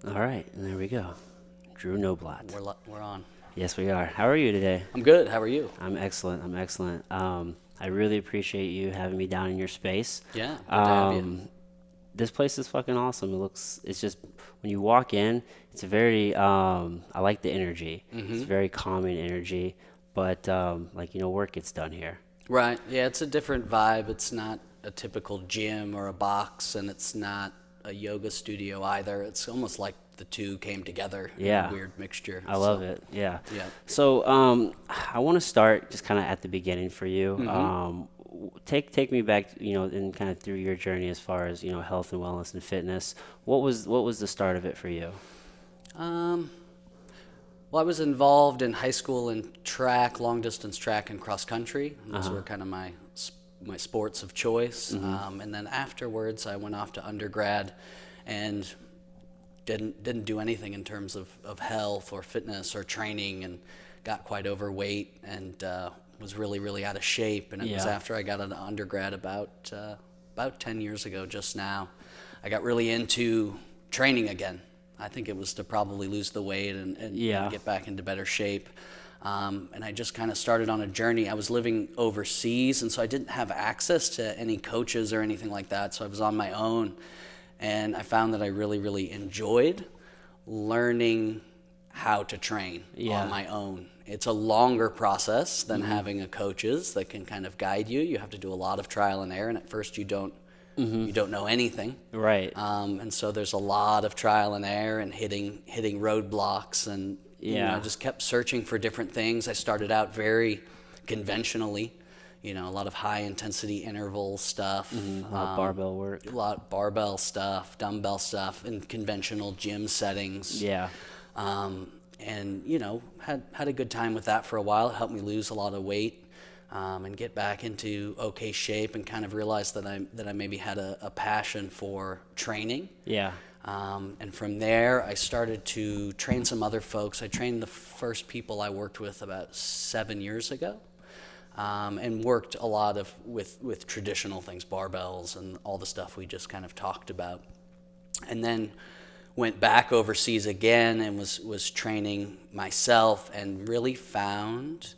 All right, and there we go. Drew Noblot. We're on. Yes, we are. How are you today? I'm good. How are you? I'm excellent. I'm excellent. I really appreciate you having me down in your space. Yeah, good to have you. This place is fucking awesome. It's just, when you walk in, it's a very, I like the energy. It's very calming energy, but, work gets done here. Right. Yeah, it's a different vibe. It's not a typical gym or a box, and it's not a yoga studio either. It's almost like the two came together in Yeah. a weird mixture. I love it. Yeah. Yeah. So, I want to start just kind of at the beginning for you. Take me back, and kind of through your journey as far as, health and wellness and fitness. What was the start of it for you? Well, I was involved in high school in track, long distance track, and cross country. Those were kind of my sports of choice. And then afterwards, I went off to undergrad and didn't do anything in terms of health or fitness or training, and got quite overweight and was really out of shape. And it was after I got out of undergrad about 10 years ago, just now, I got really into training again. I think it was to probably lose the weight and get back into better shape. And I just kind of started on a journey. I was living overseas, and so I didn't have access to any coaches or anything like that. So I was on my own, and I found that I really enjoyed learning how to train on my own. It's a longer process than having a coaches that can kind of guide you. You have to do a lot of trial and error, and at first you don't know anything. Right. And so there's a lot of trial and error and hitting roadblocks, and I just kept searching for different things. I started out very conventionally, a lot of high intensity interval stuff, A lot of barbell work. a lot of barbell stuff, dumbbell stuff in conventional gym settings. Yeah. And had a good time with that for a while. It helped me lose a lot of weight. And get back into okay shape, and kind of realize that I maybe had a passion for training. Yeah. And from there, I started to train some other folks. I trained the first people I worked with about 7 years ago, and worked a lot with traditional things, barbells and all the stuff we just kind of talked about. And then went back overseas again and was training myself, and really found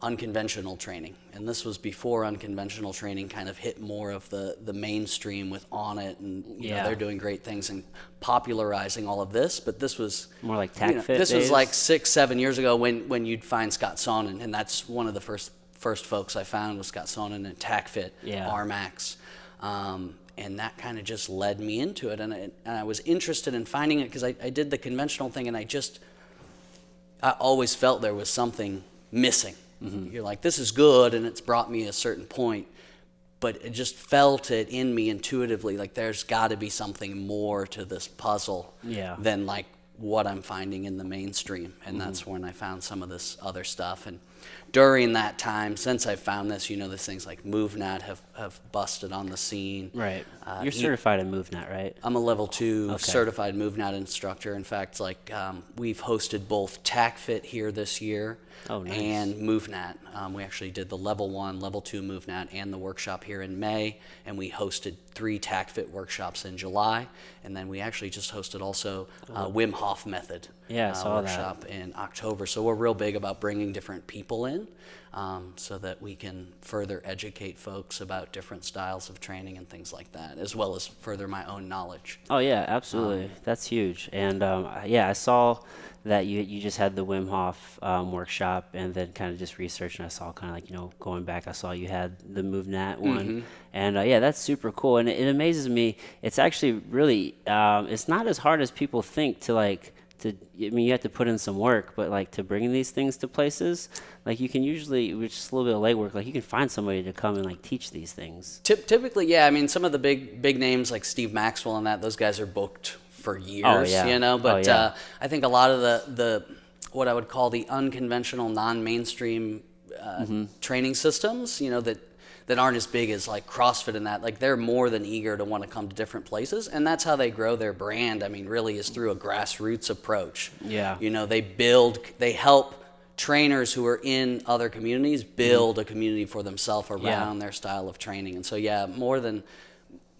unconventional training. And this was before unconventional training kind of hit more of the mainstream with On It, and they're doing great things and popularizing all of this. But this was more like TAC Fit this days. was like 6-7 years ago when you'd find Scott Sonnen, and that's one of the first folks I found was Scott Sonnen and TAC Fit, RMAX. And that kind of just led me into it, and I was interested in finding it because I did the conventional thing, and I always felt there was something missing. You're like, this is good, and it's brought me a certain point, but it just felt it in me intuitively, like there's got to be something more to this puzzle than like what I'm finding in the mainstream. And that's when I found some of this other stuff. And during that time, since I found this, these things like MovNat have busted on the scene. Right. You're certified in MovNat, right? I'm a level 2 certified MovNat instructor. In fact, we've hosted both TAC Fit here this year. Oh, nice. And MovNat. We actually did the level 1, level 2 MovNat and the workshop here in May, and we hosted 3 TAC Fit workshops in July, and then we actually just hosted also Wim Hof method workshop in October. So we're real big about bringing different people in, so that we can further educate folks about different styles of training and things like that, as well as further my own knowledge. Oh yeah, absolutely. That's huge. And I saw that you just had the Wim Hof workshop, and then kind of just researched, and I saw kind of going back, I saw you had the MovNat one, and that's super cool. And it amazes me. It's actually really it's not as hard as people think you have to put in some work, but to bring these things to places, you can usually, with just a little bit of legwork, you can find somebody to come and teach these things. Typically, I mean, some of the big names like Steve Maxwell and those guys are booked for years, but I think a lot of the what I would call the unconventional, non-mainstream training systems, that aren't as big as CrossFit and that, they're more than eager to want to come to different places, and that's how they grow their brand. I mean, really is through a grassroots approach. Yeah. They help trainers who are in other communities build a community for themselves around their style of training. And so,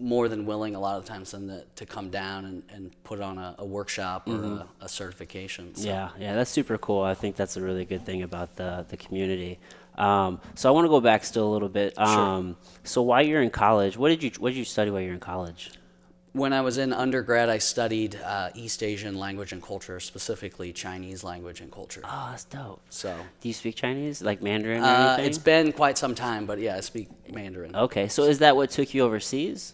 more than willing a lot of times than to come down and put on a workshop or a certification. So. Yeah, that's super cool. I think that's a really good thing about the community. So I want to go back still a little bit. Sure. So while you're in college, what did you study while you're in college? When I was in undergrad, I studied East Asian language and culture, specifically Chinese language and culture. Oh, that's dope. So, Do you speak Chinese, like Mandarin or anything? it's been quite some time, but yeah, I speak Mandarin. Okay, so is that what took you overseas?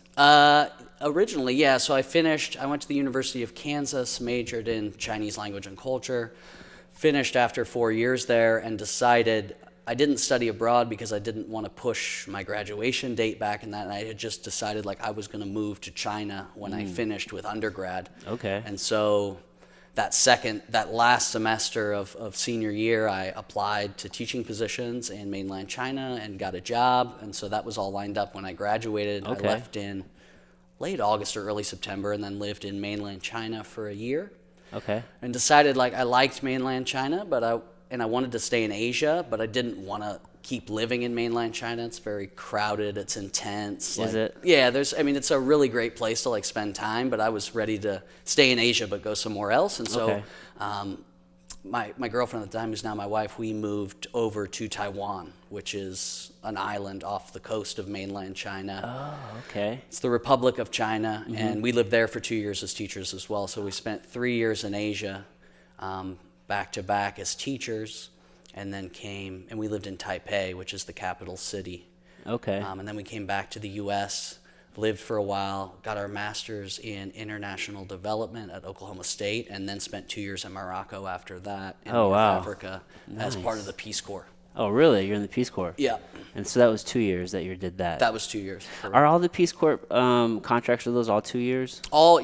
Originally, yeah. So I went to the University of Kansas, majored in Chinese language and culture, finished after 4 years there, and decided I didn't study abroad because I didn't want to push my graduation date back and that. And I had just decided like I was going to move to China when I finished with undergrad. Okay. And so that last semester of senior year, I applied to teaching positions in mainland China and got a job. And so that was all lined up when I graduated. Okay. I left in late August or early September and then lived in mainland China for a year. Okay. And decided like I liked mainland China, but I wanted to stay in Asia, but I didn't want to keep living in mainland China. It's very crowded. It's intense. Is it? Yeah, it's a really great place to like spend time, but I was ready to stay in Asia but go somewhere else. And so Okay. my girlfriend at the time, who's now my wife, we moved over to Taiwan, which is an island off the coast of mainland China. Oh, okay. It's the Republic of China, and we lived there for 2 years as teachers as well. So we spent 3 years in Asia, back to back as teachers, and then and we lived in Taipei, which is the capital city. Okay. And then we came back to the U.S., lived for a while, got our master's in international development at Oklahoma State, and then spent 2 years in Morocco after that in Oh, North wow. Africa as part of the Peace Corps. Oh, really? You're in the Peace Corps? Yeah, And so that was 2 years that you did that. that was 2 years. Are all the Peace Corps contracts, are those all 2 years? All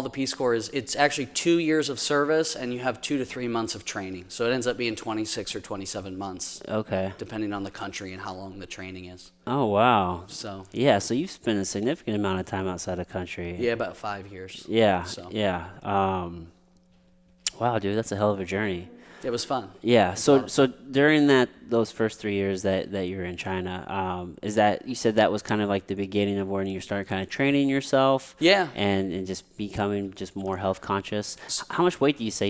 the Peace Corps it's actually 2 years of service, and you have 2 to 3 months of training. So it ends up being 26 or 27 months, Okay. depending on the country and how long the training is. Oh, wow. So Yeah, so you've spent a significant amount of time outside the country. yeah, about 5 years. Yeah, So yeah. Wow, dude, that's a hell of a journey. it was fun. Yeah. So during those first 3 years that you were in China, is that you said that was kind of like the beginning of when you started kind of training yourself? Yeah. And just becoming just more health conscious. How much weight do you say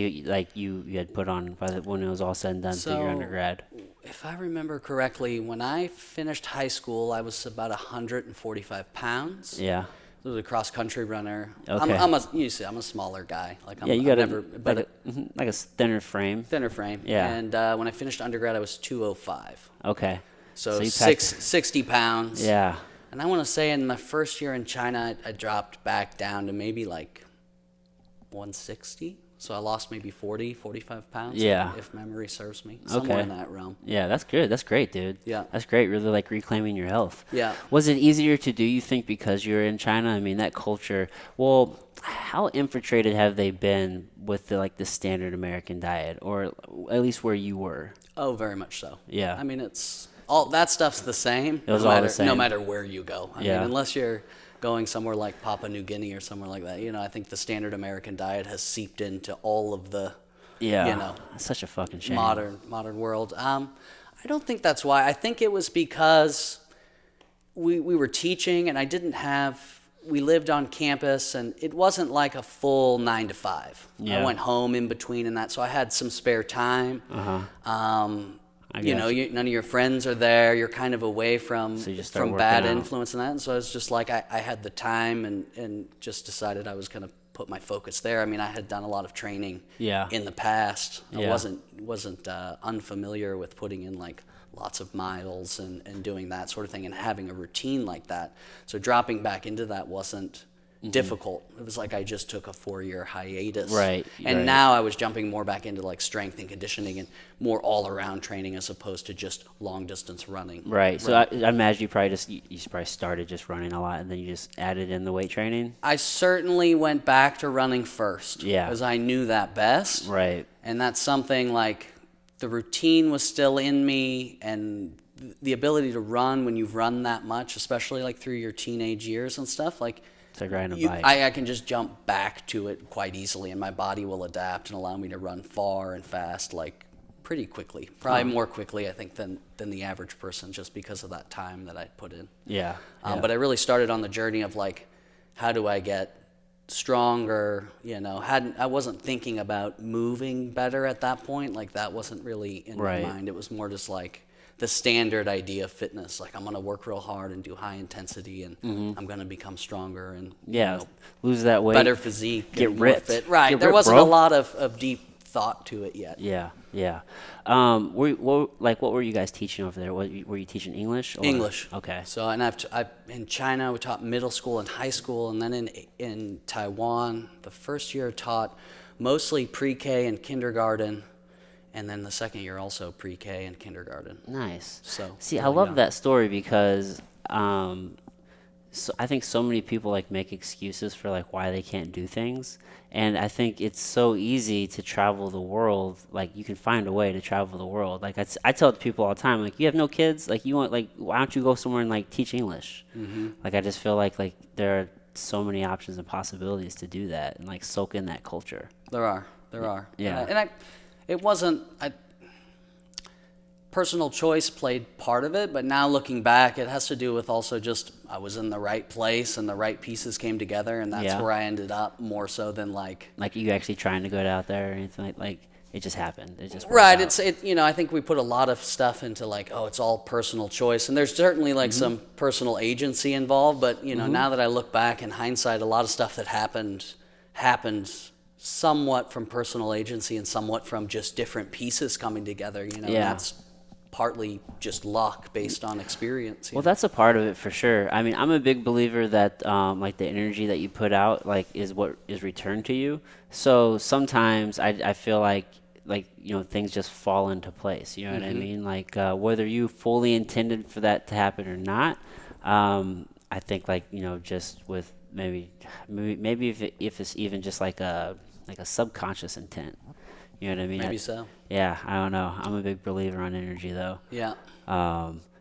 you had put on when it was all said and done through your undergrad? If I remember correctly, when I finished high school, I was about 145 pounds. Yeah. I was a cross country runner. Okay. I'm a smaller guy. Like Yeah, you got like a thinner frame. thinner frame. Yeah. And when I finished undergrad, I was 205. Okay. So, you 60 pounds. Yeah. And I want to say in my first year in China, I dropped back down to maybe like 160. So I lost maybe 40, 45 pounds. Yeah. If memory serves me. Somewhere Okay. in that realm. Yeah, that's good. That's great, dude. Yeah. That's great. Really like reclaiming your health. Yeah. Was it easier to do, you think, because you're in China? I mean, that culture, well, how infiltrated have they been with the standard American diet, or at least where you were? Oh, very much so. Yeah. I mean, it's all that stuff's the same. It was all the same. No matter where you go. I Yeah. mean, unless you're going somewhere like Papua New Guinea or somewhere like that, I think the standard American diet has seeped into all of the Yeah. It's such a fucking shame. modern world. I don't think that's why. I think it was because we were teaching, and we lived on campus, and it wasn't like a full 9 to 5. Yeah. I went home in between and that, so I had some spare time. None of your friends are there. You're kind of away from So you just start bad working out. influence and that. And so it's just like I had the time and just decided I was going to put my focus there. I mean, I had done a lot of training in the past. I Yeah. wasn't unfamiliar with putting in like lots of miles and doing that sort of thing and having a routine like that. So dropping back into that wasn't difficult. It was like I just took a 4-year hiatus. Right. And now I was jumping more back into like strength and conditioning and more all-around training as opposed to just long-distance running. Right. So I imagine you probably started just running a lot, and then you just added in the weight training. I certainly went back to running first. Yeah. Because I knew that best. Right. And that's something like the routine was still in me, and the ability to run when you've run that much, especially like through your teenage years and stuff, like It's like riding a bike. I can just jump back to it quite easily, and my body will adapt and allow me to run far and fast like pretty quickly, probably more quickly, I think, than the average person, just because of that time that I put in. Yeah. But I really started on the journey of like, how do I get stronger? You know, I wasn't thinking about moving better at that point. Like that wasn't really in my mind. It was more just like the standard idea of fitness. Like I'm going to work real hard and do high intensity, and I'm going to become stronger and you know, lose that weight, better physique, get and ripped. More fit. Right. Get There ripped, wasn't bro. a lot of deep thought to it yet. Yeah. What were you guys teaching over there? Were you teaching English? Or? English. Okay. So, and in China, we taught middle school and high school, and then in Taiwan, the first year taught mostly pre-K and kindergarten, and then the second year also pre-K and kindergarten. Nice. So, see, I love that story because so I think so many people like make excuses for like why they can't do things, and I think it's so easy to travel the world. Like you can find a way to travel the world. Like I tell people all the time, like you have no kids, like you want, like why don't you go somewhere and like teach English? Like I just feel like there are so many options and possibilities to do that and like soak in that culture. There are. Yeah. And it wasn't. Personal choice played part of it, but now looking back, it has to do with also just I was in the right place and the right pieces came together, and that's where I ended up more so than like you actually trying to go out there or anything like it just happened. It just right. Out. You know, I think we put a lot of stuff into like, oh, it's all personal choice, and there's certainly like some personal agency involved, but you know, now that I look back in hindsight, a lot of stuff that happened somewhat from personal agency and somewhat from just different pieces coming together. You know, and that's partly just luck based on experience. Well, that's a part of it for sure. I mean, I'm a big believer that like the energy that you put out like is what is returned to you. So sometimes I feel like you know things just fall into place. You know what I mean? Like whether you fully intended for that to happen or not. I think like you know just with maybe if it's even just like a subconscious intent. You know what I mean? Maybe so. Yeah, I don't know. I'm a big believer on energy, though. Yeah.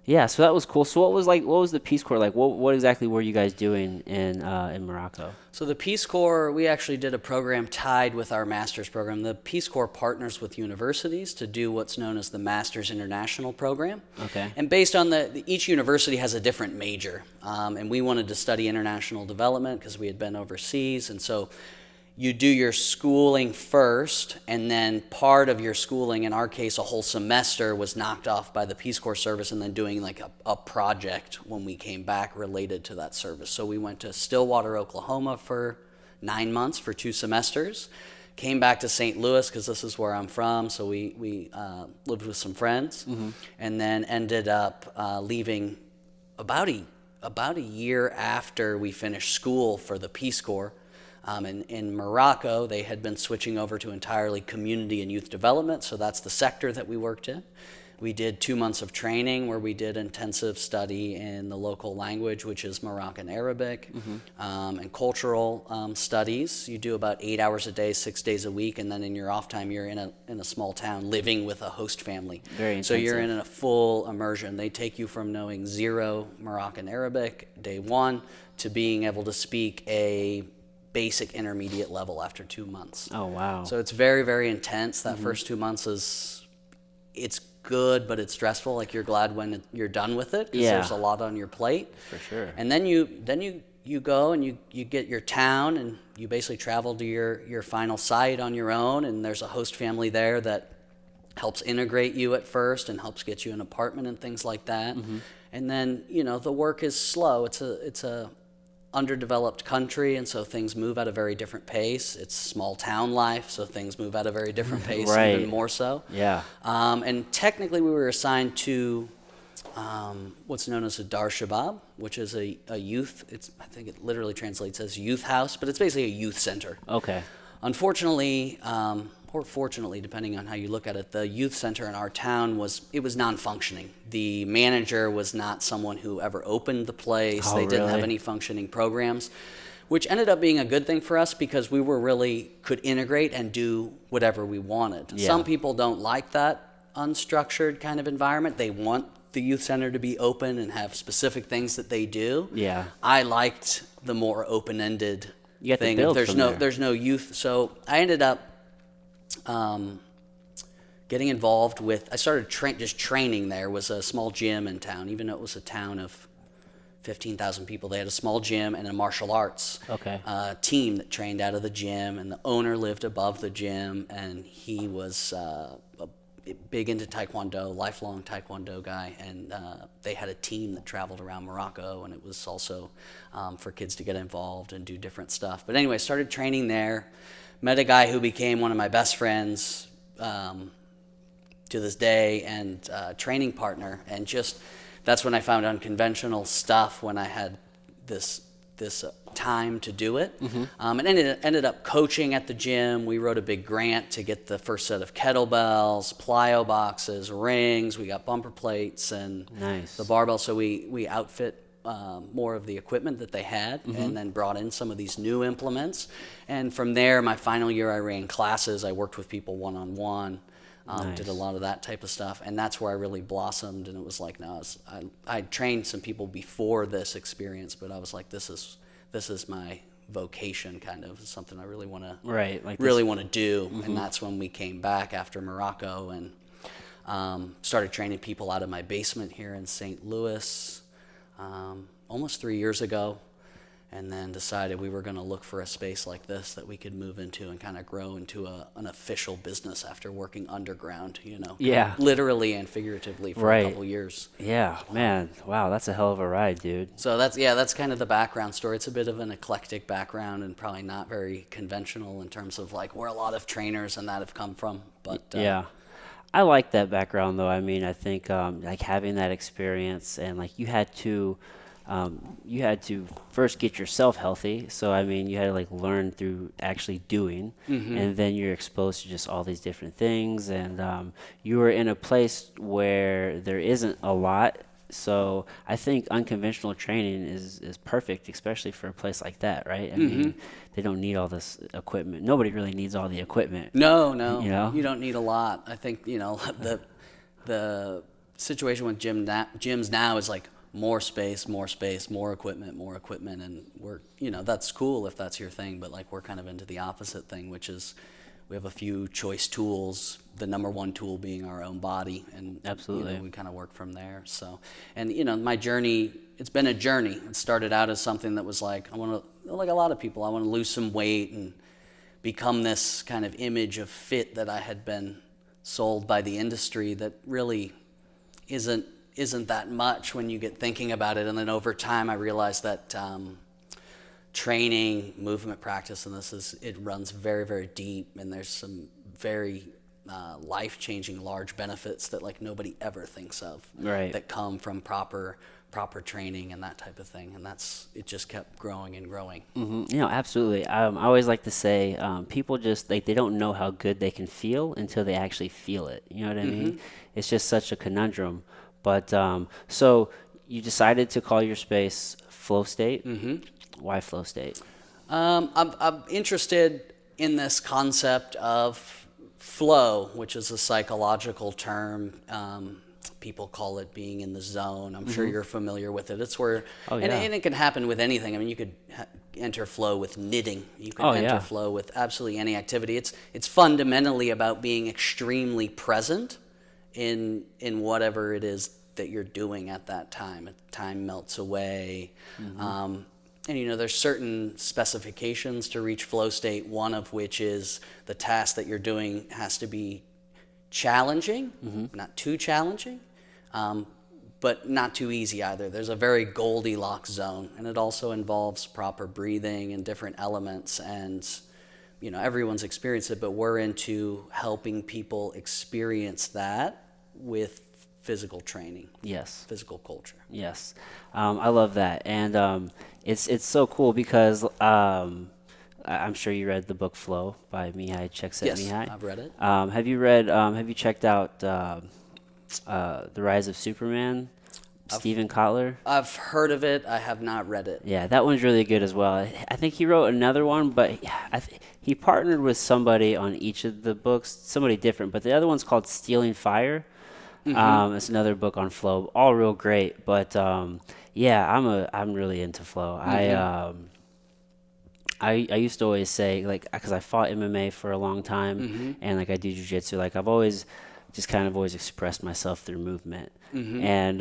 Yeah. So that was cool. So what was the Peace Corps like? What exactly were you guys doing in Morocco? So the Peace Corps, we actually did a program tied with our master's program. The Peace Corps partners with universities to do what's known as the Master's International Program. Okay. And based on each university has a different major, and we wanted to study international development because we had been overseas, and so. You do your schooling first, and then part of your schooling, in our case, a whole semester, was knocked off by the Peace Corps service, and then doing like a project when we came back related to that service. So we went to Stillwater, Oklahoma for 9 months for 2 semesters, came back to St. Louis because this is where I'm from, so we lived with some friends, and then ended up leaving about a year after we finished school for the Peace Corps. In Morocco, they had been switching over to entirely community and youth development, so that's the sector that we worked in. We did 2 months of training where we did intensive study in the local language, which is Moroccan Arabic, and cultural studies. You do about 8 hours a day, 6 days a week, and then in your off time, you're in a small town living with a host family. Very intensive. So you're in a full immersion. They take you from knowing 0 Moroccan Arabic, day 1, to being able to speak a basic intermediate level after 2 months. Oh, wow. So it's very, very intense. That first 2 months it's good, but it's stressful. Like you're glad when you're done with it because there's a lot on your plate. For sure. And then you go and you get your town and you basically travel to your final site on your own, and there's a host family there that helps integrate you at first and helps get you an apartment and things like that. And then, you know, the work is slow. It's a underdeveloped country, and so things move at a very different pace. It's small town life, so things move at a very different pace, even more so. Yeah. And technically we were assigned to what's known as a Dar Shabab, which is a youth, I think it literally translates as youth house, but it's basically a youth center. Okay. Unfortunately, or fortunately, depending on how you look at it, the youth center in our town was non-functioning. The manager was not someone who ever opened the place. Oh, they didn't have really? any functioning programs, which ended up being a good thing for us because we could integrate and do whatever we wanted. Yeah. Some people don't like that unstructured kind of environment. They want the youth center to be open and have specific things that they do. Yeah. I liked the more open-ended You have to thing. build There's from no there. there's no youth. So I ended up getting involved with, I started just training there. It was a small gym in town, even though it was a town of 15,000 people. They had a small gym and a martial arts team that trained out of the gym, and the owner lived above the gym, and he was big into Taekwondo, lifelong Taekwondo guy, and they had a team that traveled around Morocco, and it was also for kids to get involved and do different stuff. But anyway, I started training there, met a guy who became one of my best friends to this day, and training partner, and just that's when I found unconventional stuff, when I had this time to do it. And ended up coaching at the gym. We wrote a big grant to get the first set of kettlebells, plyo boxes, rings. We got bumper plates and the barbell. So we outfit more of the equipment that they had, and then brought in some of these new implements. And from there, my final year, I ran classes. I worked with people one-on-one. Did a lot of that type of stuff, and that's where I really blossomed. And it was like, no, I trained some people before this experience, but I was like, this is my vocation, kind of something I really want to do. And that's when we came back after Morocco and started training people out of my basement here in St. Louis almost 3 years ago. And then decided we were going to look for a space like this that we could move into and kind of grow into an official business after working underground, literally and figuratively for a couple years. Yeah, man. Wow, that's a hell of a ride, dude. So that's kind of the background story. It's a bit of an eclectic background and probably not very conventional in terms of like where a lot of trainers and that have come from. But yeah. I like that background though. I mean, I think like having that experience, and like you had to first get yourself healthy. So, I mean, you had to like learn through actually doing, and then you're exposed to just all these different things. And you were in a place where there isn't a lot. So I think unconventional training is perfect, especially for a place like that, right? I mean, they don't need all this equipment. Nobody really needs all the equipment. No, you don't need a lot. I think, the situation with gyms now is like, more space, more equipment, and we're, that's cool if that's your thing, but like we're kind of into the opposite thing, which is we have a few choice tools, the number one tool being our own body, and absolutely we kind of work from there. So, and my journey, it's been a journey. It started out as something that was like, I want to, like a lot of people, I want to lose some weight and become this kind of image of fit that I had been sold by the industry that really isn't that much when you get thinking about it. And then over time I realized that training, movement practice, and it runs very, very deep, and there's some very life-changing large benefits that like nobody ever thinks of, that come from proper training and that type of thing. And it just kept growing and growing. Absolutely. I always like to say people just they don't know how good they can feel until they actually feel it. You know what I mean? It's just such a conundrum. But so you decided to call your space FlowState. Why FlowState? I'm interested in this concept of flow, which is a psychological term. People call it being in the zone. I'm sure you're familiar with it. It's where, and it can happen with anything. I mean, you could enter flow with knitting. You can enter flow with absolutely any activity. It's fundamentally about being extremely present in whatever it is that you're doing at that time. Time melts away. And there's certain specifications to reach flow state, one of which is the task that you're doing has to be challenging, not too challenging, but not too easy either. There's a very Goldilocks zone, and it also involves proper breathing and different elements. And everyone's experienced it, but we're into helping people experience that with physical training. Yes. Physical culture. Yes. I love that. And it's so cool because I'm sure you read the book Flow by Mihai Csikszentmihalyi. Yes, I've read it. Have you checked out The Rise of Superman? Stephen Kotler? I've heard of it. I have not read it. Yeah, that one's really good as well. I think he wrote another one, but he partnered with somebody on each of the books, somebody different. But the other one's called Stealing Fire. It's another book on flow, all real great. But I'm really into flow. I used to always say, like, because I fought MMA for a long time, and like I do jiu-jitsu, like I've always just kind of always expressed myself through movement. And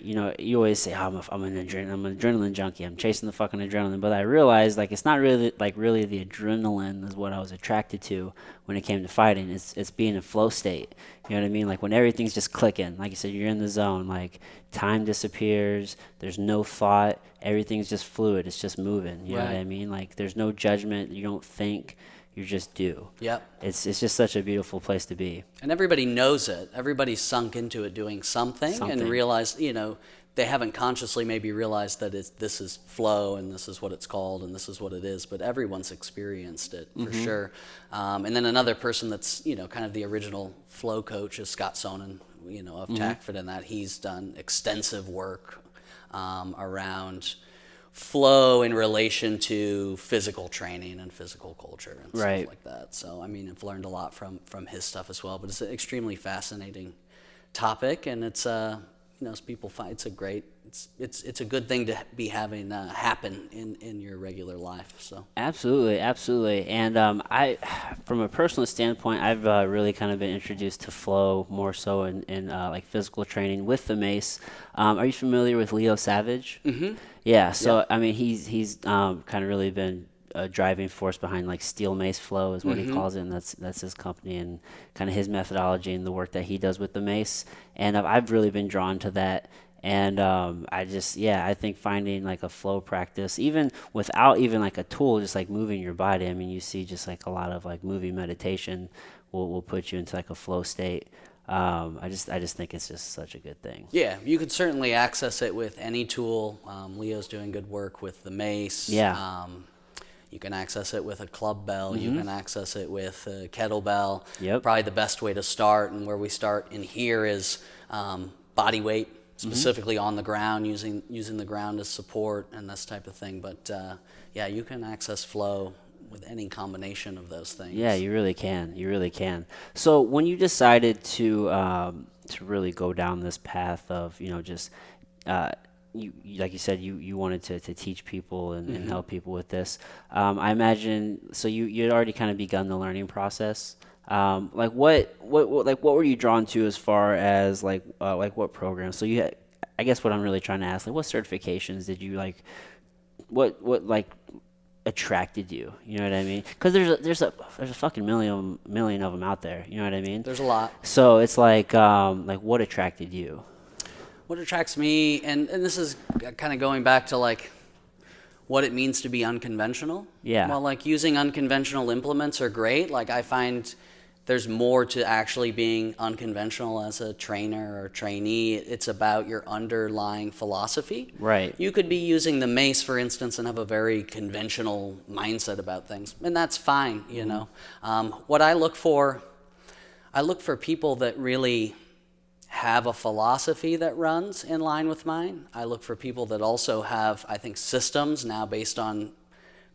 you know, you always say, oh, I'm an adrenaline junkie. I'm chasing the fucking adrenaline. But I realized, like, it's not really the adrenaline is what I was attracted to when it came to fighting. It's being in flow state. You know what I mean? Like, when everything's just clicking. Like you said, you're in the zone. Like, time disappears. There's no thought. Everything's just fluid. It's just moving. You know what I mean? Like, there's no judgment. You don't think. You just do. Yep. It's just such a beautiful place to be. And everybody knows it. Everybody's sunk into it doing something. And realized, you know, they haven't consciously maybe realized that this is flow and this is what it's called and this is what it is, but everyone's experienced it for sure. And then another person that's, you know, kind of the original flow coach is Scott Sonnen, you know, of TACFIT, and that he's done extensive work around flow in relation to physical training and physical culture and stuff like that. So, I mean, I've learned a lot from his stuff as well, but it's an extremely fascinating topic, and it's, you know, as people find, it's a good thing to be having happen in your regular life. So absolutely. And I, from a personal standpoint, I've really kind of been introduced to flow more so in like physical training with the mace. Are you familiar with Leo Savage? Mm-hmm. Yeah. So I mean, he's kind of really been a driving force behind like steel mace flow is what he calls it, and that's his company and kind of his methodology and the work that he does with the mace. And I've really been drawn to that. And I think finding like a flow practice, even without even like a tool, just like moving your body. I mean, you see just like a lot of like moving meditation will put you into like a flow state. I just think it's just such a good thing. Yeah, you could certainly access it with any tool. Leo's doing good work with the mace. Yeah. You can access it with a club bell. You can access it with a kettlebell. Yep. Probably the best way to start, and where we start in here, is body weight, specifically on the ground, using the ground as support and this type of thing. But yeah, you can access flow with any combination of those things. Yeah, you really can. So when you decided to really go down this path of, you know, just you like you said, you wanted to teach people and help people with this. I imagine, so you had already kind of begun the learning process. Like what were you drawn to as far as like what programs? So you had, I guess what I'm really trying to ask, like what certifications did you like, what like attracted you? You know what I mean? Because there's a fucking million of them out there. You know what I mean? There's a lot. So it's like what attracted you? What attracts me, and this is kind of going back to like what it means to be unconventional. Yeah. Well, like using unconventional implements are great. Like I find there's more to actually being unconventional as a trainer or trainee. It's about your underlying philosophy. Right. You could be using the mace, for instance, and have a very conventional mindset about things, and that's fine, you know. What I look for people that really have a philosophy that runs in line with mine. I look for people that also have, I think, systems now based on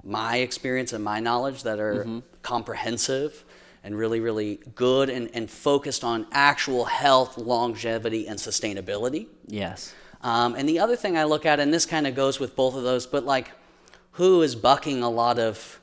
my experience and my knowledge that are comprehensive and really, really good and focused on actual health, longevity, and sustainability. Yes. And the other thing I look at, and this kind of goes with both of those, but like who is bucking a lot of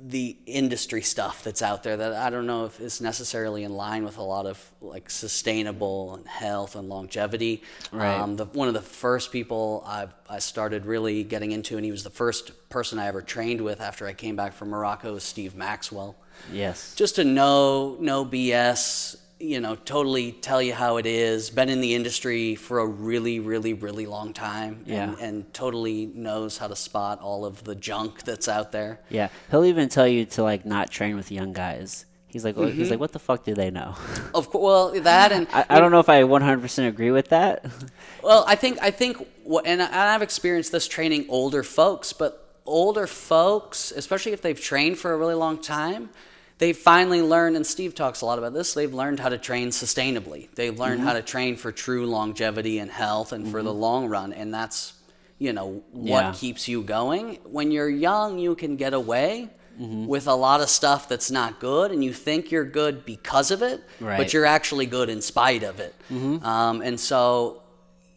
the industry stuff that's out there that I don't know if is necessarily in line with a lot of like sustainable and health and longevity. Right. One of the first people I started really getting into, and he was the first person I ever trained with after I came back from Morocco, was Steve Maxwell. Yes. Just to no BS, you know, totally tell you how it is, been in the industry for a really, really, really long time, and totally knows how to spot all of the junk that's out there. Yeah, he'll even tell you to like not train with young guys. He's like, what the fuck do they know? Of course, well, that and I don't know if I 100% agree with that. Well, I think, and I've experienced this training older folks, but older folks, especially if they've trained for a really long time, they finally learned, and Steve talks a lot about this, they've learned how to train sustainably. They've learned how to train for true longevity and health and for the long run, and that's, you know, what keeps you going. When you're young, you can get away with a lot of stuff that's not good, and you think you're good because of it, but you're actually good in spite of it. And so,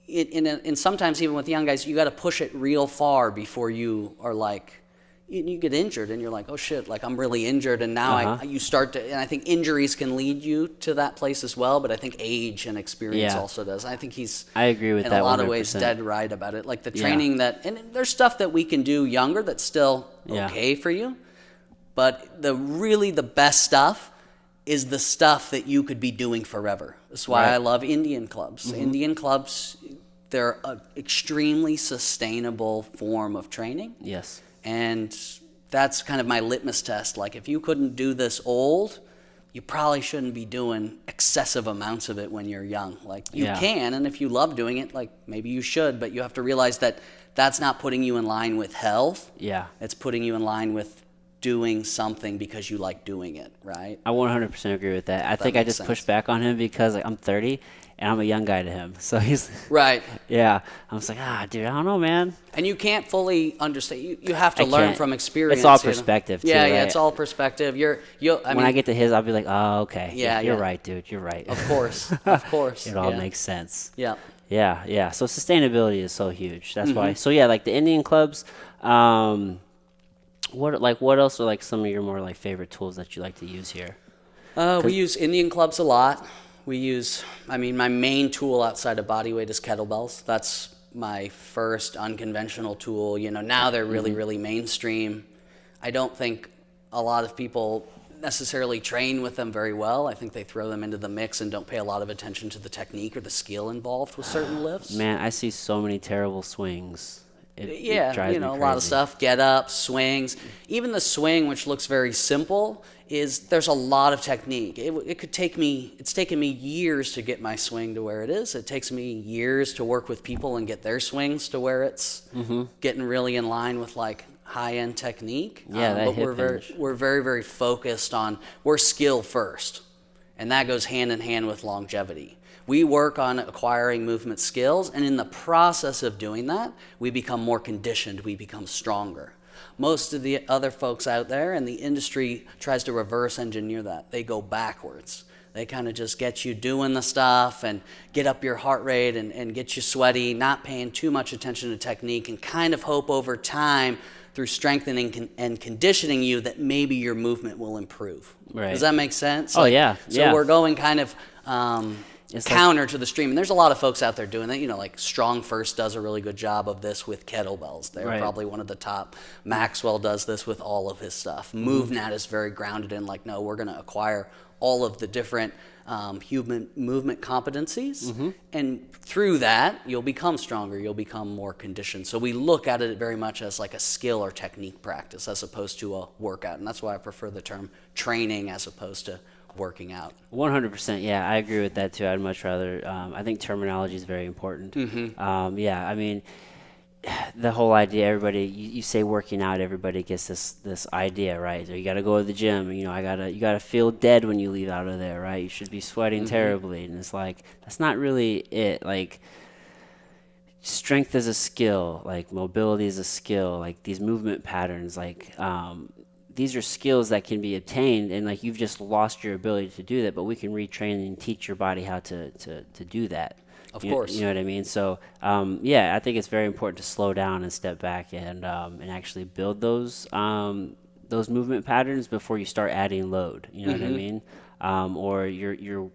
in sometimes even with young guys, you got to push it real far before you are like, you get injured and you're like, oh shit, like I'm really injured, and now you start to, and I think injuries can lead you to that place as well, but I think age and experience also does. I think I agree with in that a lot 100%. of ways dead right about it. Like the training and there's stuff that we can do younger that's still okay for you, but the best stuff is the stuff that you could be doing forever. That's why I love Indian clubs. Indian clubs, they're an extremely sustainable form of training. Yes. And that's kind of my litmus test. Like, if you couldn't do this old, you probably shouldn't be doing excessive amounts of it when you're young. Like, you can, and if you love doing it, like, maybe you should, but you have to realize that that's not putting you in line with health. Yeah. It's putting you in line with doing something because you like doing it, right? I 100% agree with that. I think I just pushed back on him because like, I'm 30 and I'm a young guy to him. So he's right. Yeah. I'm just like, dude, I don't know, man. And you can't fully understand. You have to learn from experience. It's all perspective, too. Yeah, right? Yeah, it's all perspective. When I get to his, I'll be like, oh, okay. Yeah, you're right, dude. You're right. Of course. Of course. It all makes sense. Yeah. Yeah. So sustainability is so huge. That's why. So yeah, like the Indian clubs, what else are like some of your more like favorite tools that you like to use here? We use Indian clubs a lot. My main tool outside of bodyweight is kettlebells. That's my first unconventional tool. Now they're really, really mainstream. I don't think a lot of people necessarily train with them very well. I think they throw them into the mix and don't pay a lot of attention to the technique or the skill involved with certain lifts. Man, I see so many terrible swings. It drives me crazy. A lot of stuff, get up, swings. Even the swing, which looks very simple, there's a lot of technique. It's taken me years to get my swing to where it is. It takes me years to work with people and get their swings to where it's getting really in line with like high-end technique. But we're very, very focused on, we're skill first, and that goes hand in hand with longevity. We work on acquiring movement skills, and in the process of doing that, we become more conditioned, we become stronger. Most of the other folks out there in the industry tries to reverse engineer that. They go backwards. They kind of just get you doing the stuff and get up your heart rate and get you sweaty, not paying too much attention to technique, and kind of hope over time through strengthening and conditioning you that maybe your movement will improve. Right. Does that make sense? Oh, yeah. So we're going kind of counter to the stream. And there's a lot of folks out there doing that. Like Strong First does a really good job of this with kettlebells. They're probably one of the top. Maxwell does this with all of his stuff. MovNat is very grounded in like, no, we're going to acquire all of the different human movement competencies. And through that, you'll become stronger. You'll become more conditioned. So we look at it very much as like a skill or technique practice as opposed to a workout. And that's why I prefer the term training as opposed to working out. 100%. Yeah, I agree with that too. I'd much rather, I think terminology is very important. The whole idea, everybody, you say working out, everybody gets this idea, right? So you got to go to the gym, you got to feel dead when you leave out of there, right? You should be sweating terribly. And it's like, that's not really it. Like, strength is a skill, like mobility is a skill, like these movement patterns, like, these are skills that can be obtained, and like you've just lost your ability to do that, but we can retrain and teach your body how to do that. Of course. You know what I mean? So, I think it's very important to slow down and step back and actually build those movement patterns before you start adding load. You know what I mean? Or you're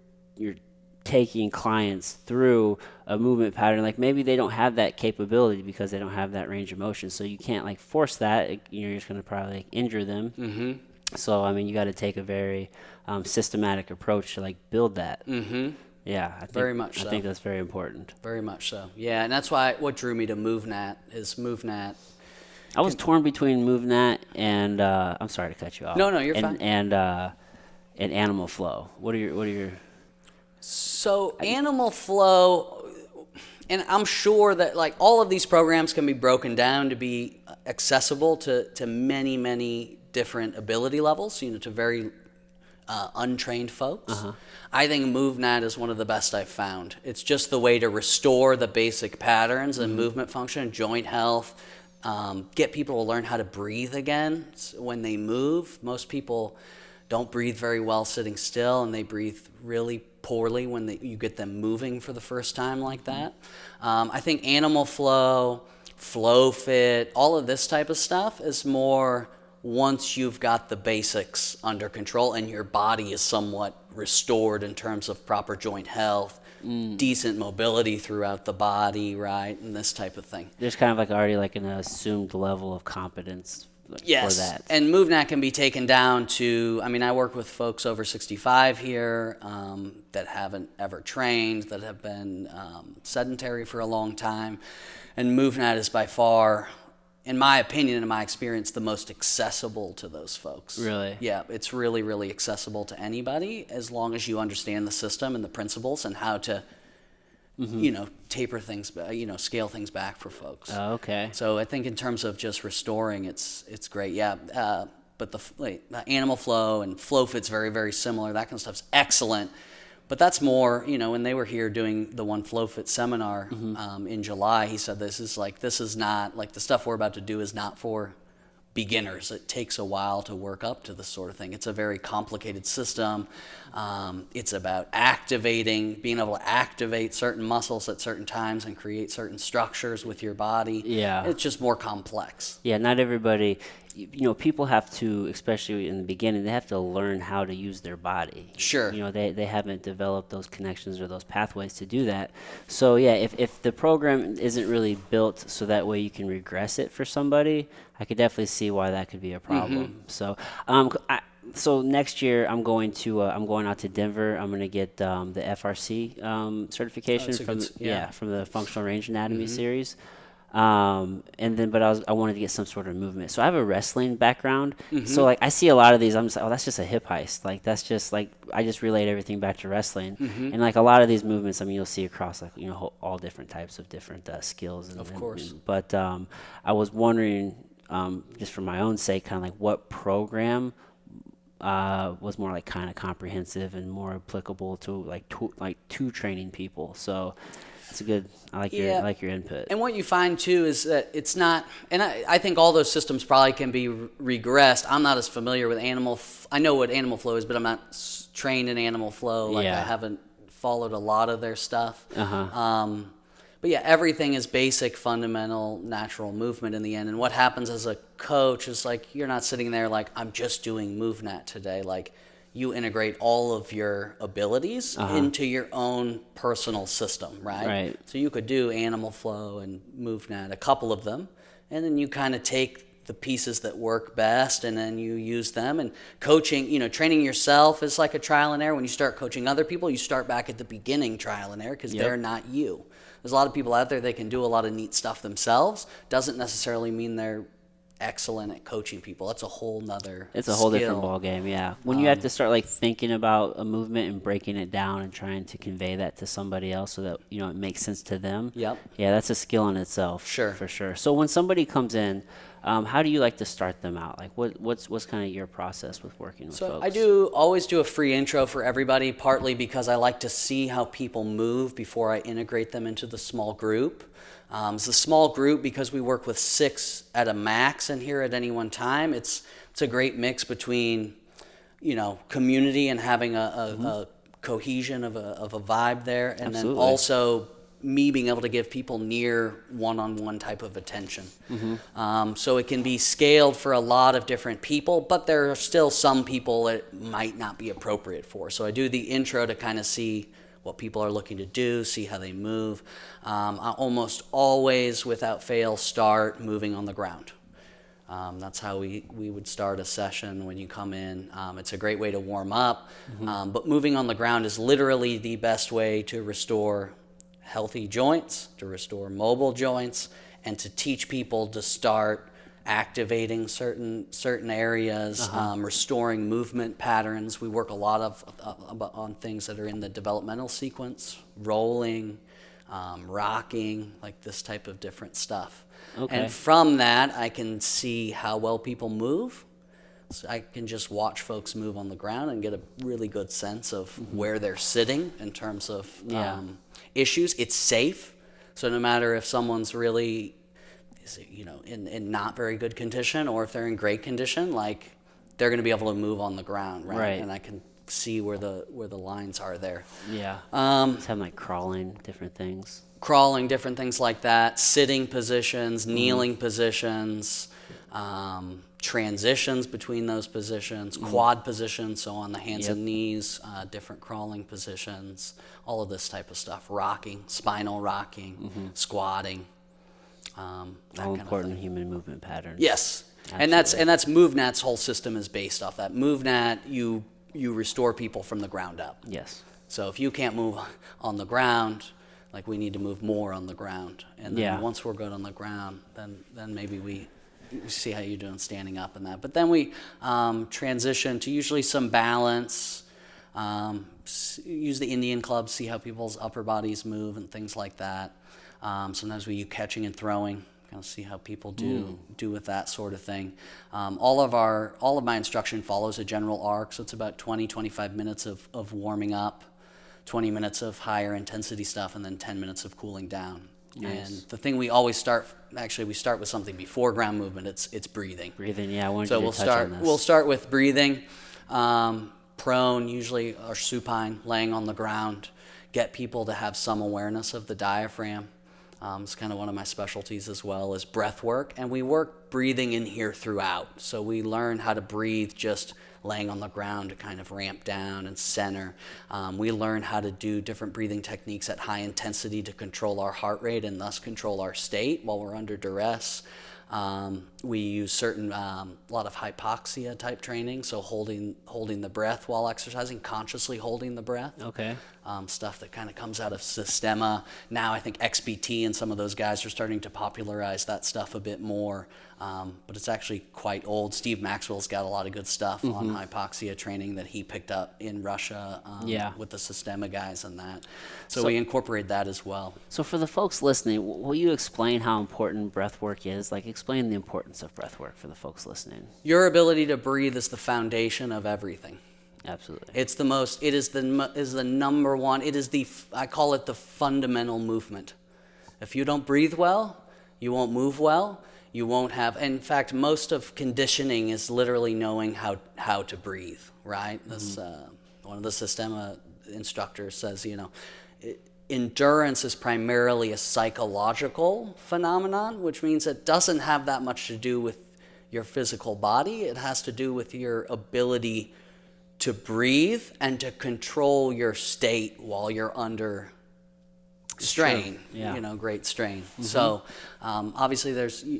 taking clients through a movement pattern, like maybe they don't have that capability because they don't have that range of motion, so you can't like force that. You're just going to probably like injure them. So you got to take a very systematic approach to like build that. Yeah, I think, very much so. I think that's very important. Very much so. Yeah, and that's why what drew me to MovNat is MovNat. I was torn between MovNat and I'm sorry to cut you off. No, you're fine. And Animal Flow. What are your So Animal Flow, and I'm sure that like all of these programs can be broken down to be accessible to many, many different ability levels, to very untrained folks. I think MovNat is one of the best I've found. It's just the way to restore the basic patterns and movement function, joint health, get people to learn how to breathe again when they move. Most people don't breathe very well sitting still, and they breathe really poorly when you get them moving for the first time like that. I think Animal Flow FlowFit, all of this type of stuff is more once you've got the basics under control and your body is somewhat restored in terms of proper joint health, decent mobility throughout the body, right, and this type of thing. There's kind of like already like an assumed level of competence for that. And MovNat can be taken down to, I mean, I work with folks over 65 here that haven't ever trained, that have been sedentary for a long time. And MovNat is by far, in my opinion and in my experience, the most accessible to those folks. Really? Yeah, it's really, really accessible to anybody as long as you understand the system and the principles and how to, taper things, scale things back for folks. Oh, okay. So I think in terms of just restoring, it's great. Yeah, but the animal flow and FlowFit's very, very similar. That kind of stuff's excellent. But that's more, when they were here doing the one FlowFit seminar in July, he said this is not, like the stuff we're about to do is not for beginners. It takes a while to work up to this sort of thing. It's a very complicated system. It's about being able to activate certain muscles at certain times and create certain structures with your body. Yeah. It's just more complex. Yeah, not everybody, people have to, especially in the beginning, they have to learn how to use their body. Sure. They haven't developed those connections or those pathways to do that. So yeah, if the program isn't really built so that way you can regress it for somebody, I could definitely see why that could be a problem. So so next year I'm going out to Denver. I'm going to get the FRC certification from the Functional Range Anatomy series. And then, but I wanted to get some sort of movement. So I have a wrestling background. So like I see a lot of these, I'm just like, oh, that's just a hip heist. Like that's just like, I just relayed everything back to wrestling. And like a lot of these movements, I mean, you'll see across like, all different types of different skills. Of course. But I was wondering, just for my own sake, kind of like what program was more like kind of comprehensive and more applicable to to training people. So it's I like your input. And what you find too is that it's not, and I think all those systems probably can be regressed. I'm not as familiar with I know what animal flow is, but I'm not trained in animal flow. I haven't followed a lot of their stuff. But yeah, everything is basic, fundamental, natural movement in the end. And what happens as a coach is like, you're not sitting there like, I'm just doing MovNat today. Like, you integrate all of your abilities into your own personal system, right? Right. So you could do animal flow and MovNat, a couple of them, and then you kind of take the pieces that work best and then you use them. And coaching, training yourself is like a trial and error. When you start coaching other people, you start back at the beginning trial and error because they're not you. There's a lot of people out there that can do a lot of neat stuff themselves. Doesn't necessarily mean they're excellent at coaching people. That's a whole nother It's a whole skill. different ball game, yeah. When you have to start like thinking about a movement and breaking it down and trying to convey that to somebody else so that it makes sense to them. Yep. Yeah, that's a skill in itself. Sure. For sure. So when somebody comes in, how do you like to start them out? Like what's kind of your process with working with folks? I always do a free intro for everybody, partly because I like to see how people move before I integrate them into the small group. It's a small group because we work with 6 at a max in here at any one time. It's a great mix between, community and having a cohesion of a vibe there, and Absolutely. then also me being able to give people near one-on-one type of attention. So it can be scaled for a lot of different people, but there are still some people it might not be appropriate for. So I do the intro to kind of see what people are looking to do, see how they move. I almost always, without fail, start moving on the ground. That's how we would start a session when you come in. It's a great way to warm up, but moving on the ground is literally the best way to restore healthy joints, to restore mobile joints, and to teach people to start activating certain areas, restoring movement patterns. We work a lot on things that are in the developmental sequence, rolling, rocking, like this type of different stuff. Okay. And from that, I can see how well people move. So I can just watch folks move on the ground and get a really good sense of where they're sitting in terms of issues. It's safe, so no matter if someone's really in not very good condition or if they're in great condition, like they're going to be able to move on the ground, right? And I can see where the lines are there. Yeah. Just having like crawling, different things. crawling, different things like that, sitting positions, kneeling positions, transitions between those positions, quad positions, so on the hands and knees, different crawling positions, all of this type of stuff, rocking, spinal rocking, squatting, that All kind of important thing. human movement patterns. Yes, and that's MovNat's whole system is based off that. MovNat, you restore people from the ground up. Yes. So if you can't move on the ground, like we need to move more on the ground, and then once we're good on the ground, then maybe we see how you're doing standing up and that. But then we transition to usually some balance. Use the Indian club, see how people's upper bodies move and things like that. Sometimes we use catching and throwing, kind of see how people do with that sort of thing. All of my instruction follows a general arc, so it's about 20-25 minutes of warming up, 20 minutes of higher intensity stuff, and then 10 minutes of cooling down. Nice. And the thing we always start with something before ground movement. It's breathing. Breathing, yeah. I wanted So you to touch on this. we'll start with breathing, prone, usually, or supine, laying on the ground. Get people to have some awareness of the diaphragm. It's kind of one of my specialties as well, is breath work, and we work breathing in here throughout. So we learn how to breathe just laying on the ground to kind of ramp down and center. We learn how to do different breathing techniques at high intensity to control our heart rate and thus control our state while we're under duress. We use a lot of hypoxia type training, so holding the breath while exercising, consciously holding the breath. Okay. Stuff that kind of comes out of Systema. Now I think XPT and some of those guys are starting to popularize that stuff a bit more, but it's actually quite old. Steve Maxwell's got a lot of good stuff on hypoxia training that he picked up in Russia with the Systema guys and that. So we incorporate that as well. So for the folks listening, will you explain how important breath work is? Like, explain the importance of breath work for the folks listening. Your ability to breathe is the foundation of everything. Absolutely. It's the most. It is the number one. It is I call it the fundamental movement. If you don't breathe well, you won't move well. You won't have. In fact, most of conditioning is literally knowing how to breathe. Right. This one of the Systema instructors says, endurance is primarily a psychological phenomenon, which means it doesn't have that much to do with your physical body. It has to do with your ability to breathe and to control your state while you're under strain, great strain. So obviously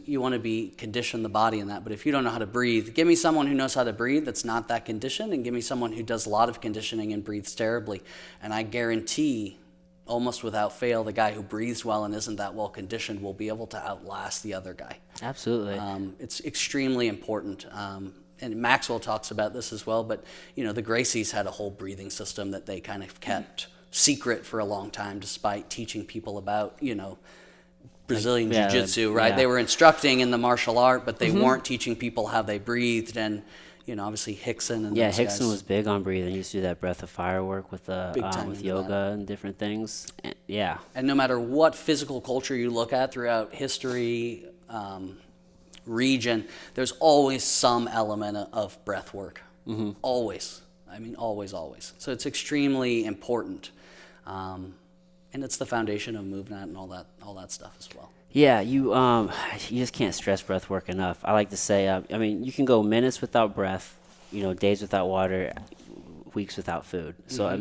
you want to be condition the body in that, but if you don't know how to breathe, give me someone who knows how to breathe that's not that conditioned, and give me someone who does a lot of conditioning and breathes terribly, and I guarantee almost without fail the guy who breathes well and isn't that well conditioned will be able to outlast the other guy. Absolutely. It's extremely important. And Maxwell talks about this as well, but the Gracies had a whole breathing system that they kind of kept secret for a long time, despite teaching people about Brazilian Jiu-Jitsu, right? Yeah. They were instructing in the martial art, but they weren't teaching people how they breathed. And obviously Hickson and those Hickson guys. was big on breathing. He used to do that breath of fire work with with yoga and different things. And no matter what physical culture you look at throughout history, region, there's always some element of breath work. Always. I mean, always. So it's extremely important. And it's the foundation of MovNat and all that stuff as well. Yeah, you just can't stress breath work enough. I like to say, you can go minutes without breath, days without water, weeks without food. So,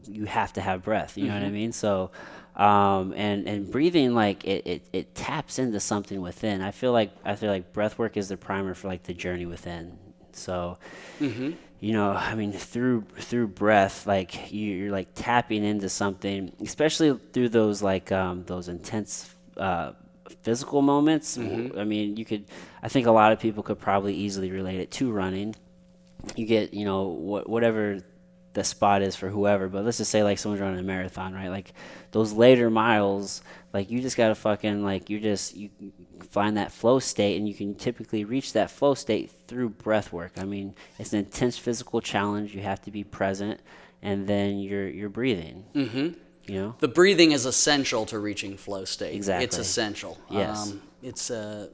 you have to have breath, you know what I mean? So, and breathing, like, it taps into something within. I feel like breath work is the primer for, like, the journey within. So, through breath, like, you're like tapping into something, especially through those, like, those intense, physical moments. I think a lot of people could probably easily relate it to running. You get, whatever the spot is for whoever, but let's just say, like, someone's running a marathon, right? Like, those later miles, like, you just gotta fucking, like, you find that flow state, and you can typically reach that flow state through breath work. It's an intense physical challenge. You have to be present, and then you're breathing. The breathing is essential to reaching flow state. Exactly. It's essential. Yes. It's and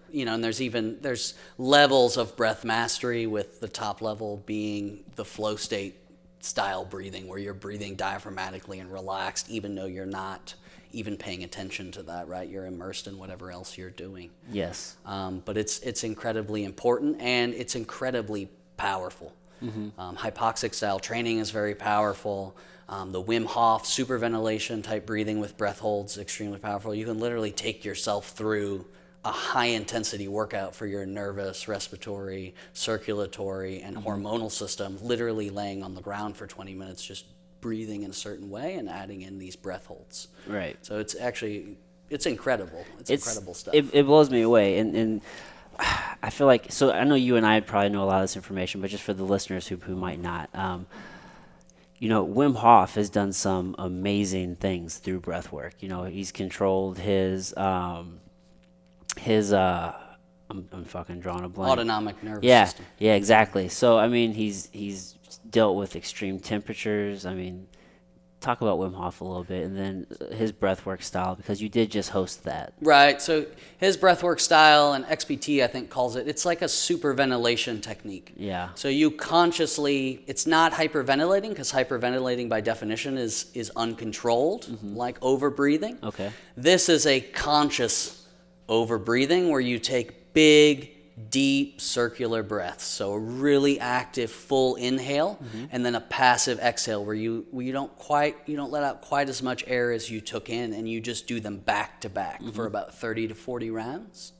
there's levels of breath mastery, with the top level being the flow state style breathing, where you're breathing diaphragmatically and relaxed, even though you're not even paying attention to that, right? You're immersed in whatever else you're doing. Yes. But it's incredibly important, and it's incredibly powerful. Hypoxic style training is very powerful. The Wim Hof superventilation type breathing with breath holds, extremely powerful. You can literally take yourself through a high intensity workout for your nervous, respiratory, circulatory, and hormonal system, literally laying on the ground for 20 minutes, just breathing in a certain way and adding in these breath holds. Right. So it's incredible. It's incredible stuff. It blows me away. And I feel like, so I know you and I probably know a lot of this information, but just for the listeners who might not, Wim Hof has done some amazing things through breath work. He's controlled I'm fucking drawing a blank. Autonomic nervous system. Yeah, exactly. So, I mean, he's dealt with extreme temperatures. I mean, talk about Wim Hof a little bit, and then his breathwork style, because you did just host that. Right. So his breathwork style, and XPT, I think, calls it, it's like a superventilation technique. Yeah. So you consciously, it's not hyperventilating, because hyperventilating by definition is uncontrolled, like overbreathing. Okay. This is a conscious overbreathing where you take big, deep circular breaths. So a really active full inhale, and then a passive exhale where you don't let out quite as much air as you took in, and you just do them back to back for about 30 to 40 rounds.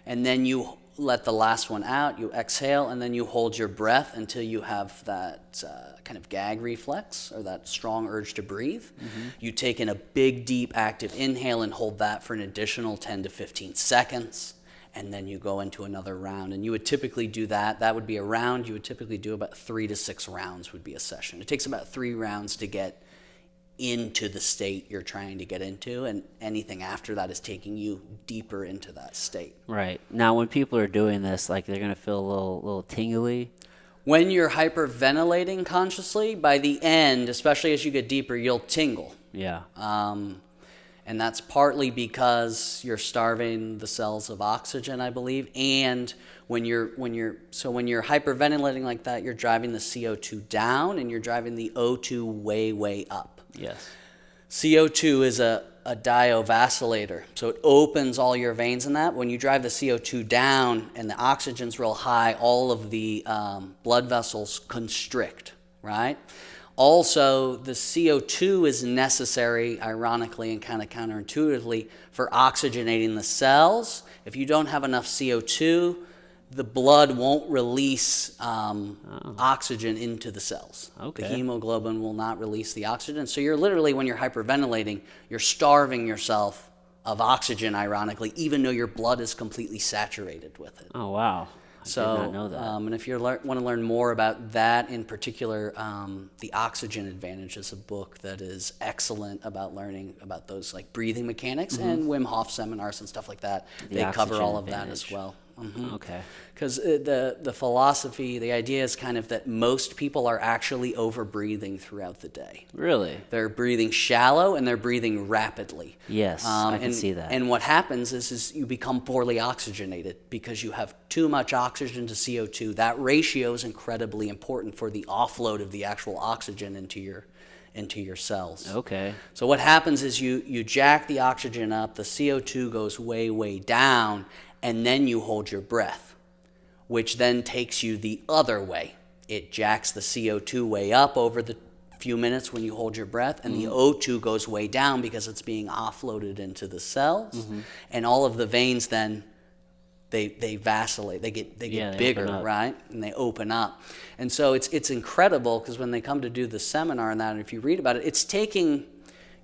And then you let the last one out, you exhale, and then you hold your breath until you have that kind of gag reflex, or that strong urge to breathe. You take in a big, deep, active inhale and hold that for an additional 10 to 15 seconds. And then you go into another round. And you would typically do that. That would be a round. You would typically do about 3 to 6 rounds would be a session. It takes about 3 rounds to get into the state you're trying to get into. And anything after that is taking you deeper into that state. Right. Now, when people are doing this, like, they're going to feel a little tingly. When you're hyperventilating consciously, by the end, especially as you get deeper, you'll tingle. Yeah. And that's partly because you're starving the cells of oxygen, I believe. And when you're hyperventilating like that, you're driving the CO2 down, and you're driving the O2 way, way up. Yes. CO2 is a diavacillator, so it opens all your veins in that. When you drive the CO2 down and the oxygen's real high, all of the blood vessels constrict, right? Also, the CO2 is necessary, ironically and kind of counterintuitively, for oxygenating the cells. If you don't have enough CO2, the blood won't release oxygen into the cells. Okay. The hemoglobin will not release the oxygen. So you're literally, when you're hyperventilating, you're starving yourself of oxygen, ironically, even though your blood is completely saturated with it. Oh, wow. I did not know that. And if you want to learn more about that in particular, The Oxygen Advantage is a book that is excellent about learning about those like breathing mechanics, and Wim Hof seminars and stuff like that. They cover all of that as well. Okay. Because the philosophy, the idea is kind of that most people are actually over-breathing throughout the day. Really? They're breathing shallow and they're breathing rapidly. Yes, I can see that. And what happens is you become poorly oxygenated because you have too much oxygen to CO2. That ratio is incredibly important for the offload of the actual oxygen into your cells. Okay. So what happens is you jack the oxygen up, the CO2 goes way, way down, and then you hold your breath, which then takes you the other way. It jacks the CO2 way up over the few minutes when you hold your breath, and the O2 goes way down because it's being offloaded into the cells, and all of the veins then they vacillate, they get bigger, right? And they open up. And so it's incredible, because when they come to do the seminar and that, and if you read about it, it's taking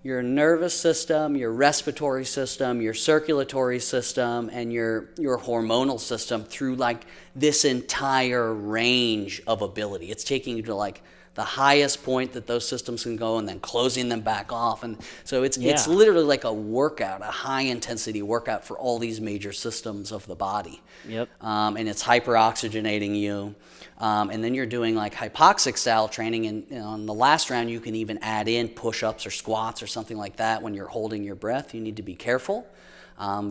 your nervous system, your respiratory system, your circulatory system, and your hormonal system through like this entire range of ability. It's taking you to like the highest point that those systems can go, and then closing them back off. And so it's literally like a workout, a high intensity workout for all these major systems of the body. Yep. And it's hyperoxygenating you. And then you're doing like hypoxic style training, and on the last round you can even add in push-ups or squats or something like that. When you're holding your breath, you need to be careful,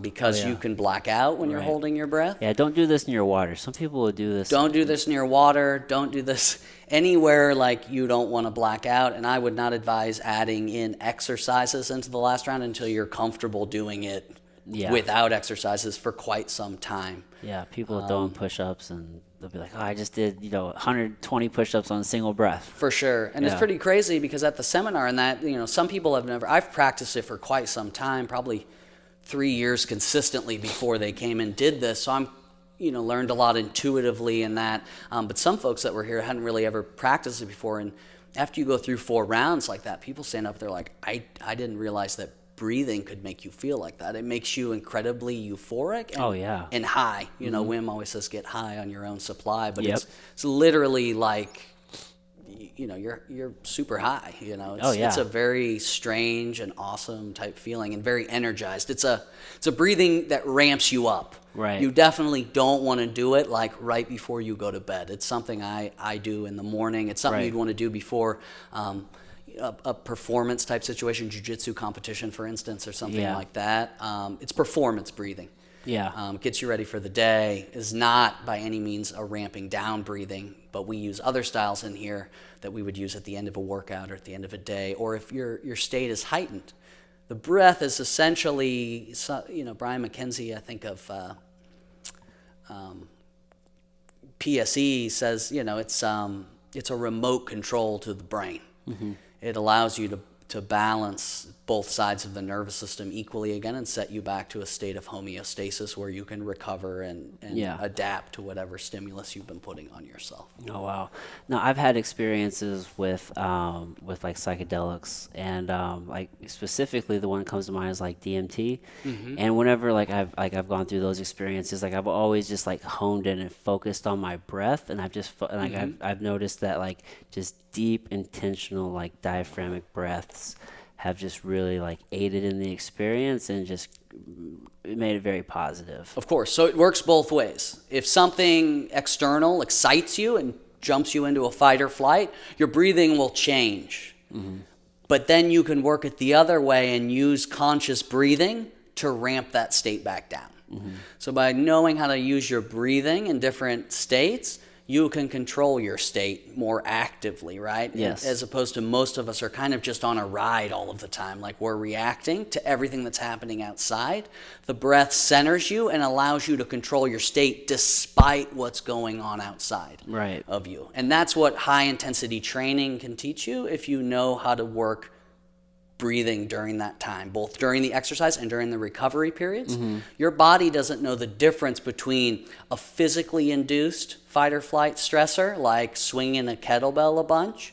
because you can black out when you're holding your breath. Yeah, don't do this near water. Some people will do this. Don't do this near water. Don't do this anywhere like like you don't want to black out, and I would not advise adding in exercises into the last round until you're comfortable doing it without exercises for quite some time. Yeah, people are doing push-ups and they'll be like, oh, I just did, 120 push-ups on a single breath. For sure. And it's pretty crazy because at the seminar and that, some people I've practiced it for quite some time, probably 3 years consistently before they came and did this. So I'm, learned a lot intuitively in that. But some folks that were here hadn't really ever practiced it before. And after you go through 4 rounds like that, people stand up, they're like, I didn't realize that breathing could make you feel like that. It makes you incredibly euphoric and high. Wim always says get high on your own supply, but it's literally like you're super high. It's a very strange and awesome type feeling and very energized. It's a breathing that ramps you up. Right. You definitely don't want to do it like right before you go to bed. It's something I do in the morning. It's something you'd want to do before a performance type situation, jiu-jitsu competition, for instance, or something like that. It's performance breathing. Gets you ready for the day. Is not by any means a ramping down breathing, but we use other styles in here that we would use at the end of a workout or at the end of a day, or if your state is heightened. The breath is essentially, Brian McKenzie, I think of PSE says, it's a remote control to the brain. Mm-hmm. It allows you to balance both sides of the nervous system equally again and set you back to a state of homeostasis where you can recover and adapt to whatever stimulus you've been putting on yourself. Oh, wow. Now, I've had experiences with like psychedelics, and like specifically the one that comes to mind is like DMT. Mm-hmm. And whenever I've gone through those experiences, like I've always just like honed in and focused on my breath, and I've noticed that like just deep intentional like diaphragmatic breaths have just really like aided in the experience and just made it very positive. Of course. So it works both ways. If something external excites you and jumps you into a fight or flight, your breathing will change. Mm-hmm. But then you can work it the other way and use conscious breathing to ramp that state back down. Mm-hmm. So by knowing how to use your breathing in different states, you can control your state more actively, right? Yes. As opposed to most of us are kind of just on a ride all of the time, like we're reacting to everything that's happening outside. The breath centers you and allows you to control your state despite what's going on outside of you. And that's what high intensity training can teach you if you know how to work breathing during that time, both during the exercise and during the recovery periods. Mm-hmm. Your body doesn't know the difference between a physically induced fight or flight stressor, like swinging a kettlebell a bunch,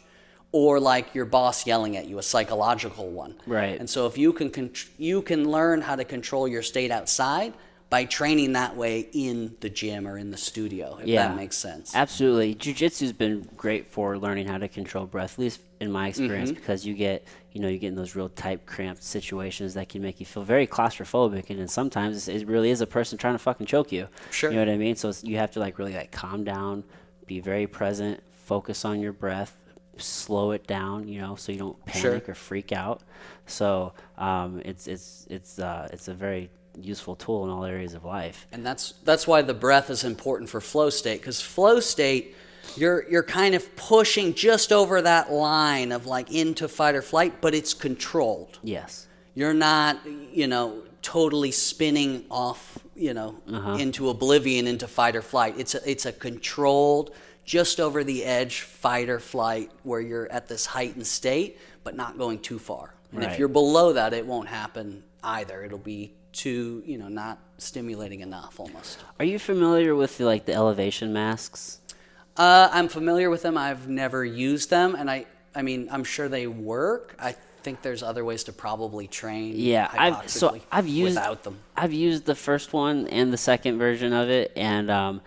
or like your boss yelling at you, a psychological one. Right. And so if you can learn how to control your state outside by training that way in the gym or in the studio, if that makes sense. Absolutely. Jiu-jitsu's been great for learning how to control breath, at least in my experience, mm-hmm. because you get in those real tight, cramped situations that can make you feel very claustrophobic, and then sometimes it really is a person trying to fucking choke you. Sure. You know what I mean? So you have to really calm down, be very present, focus on your breath, slow it down, so you don't panic or freak out. So it's a very useful tool in all areas of life. And that's why the breath is important for flow state, because flow state, you're kind of pushing just over that line of into fight or flight, but it's controlled. Yes. You're not, totally spinning off, into oblivion, into fight or flight. It's a controlled, just over the edge fight or flight where you're at this heightened state, but not going too far. And if you're below that, it won't happen either. It'll be too, not stimulating enough almost. Are you familiar with the elevation masks? I'm familiar with them. I've never used them, and I mean, I'm sure they work. I think there's other ways to probably train. Yeah, I've used without them. I've used the first one and the second version of it, and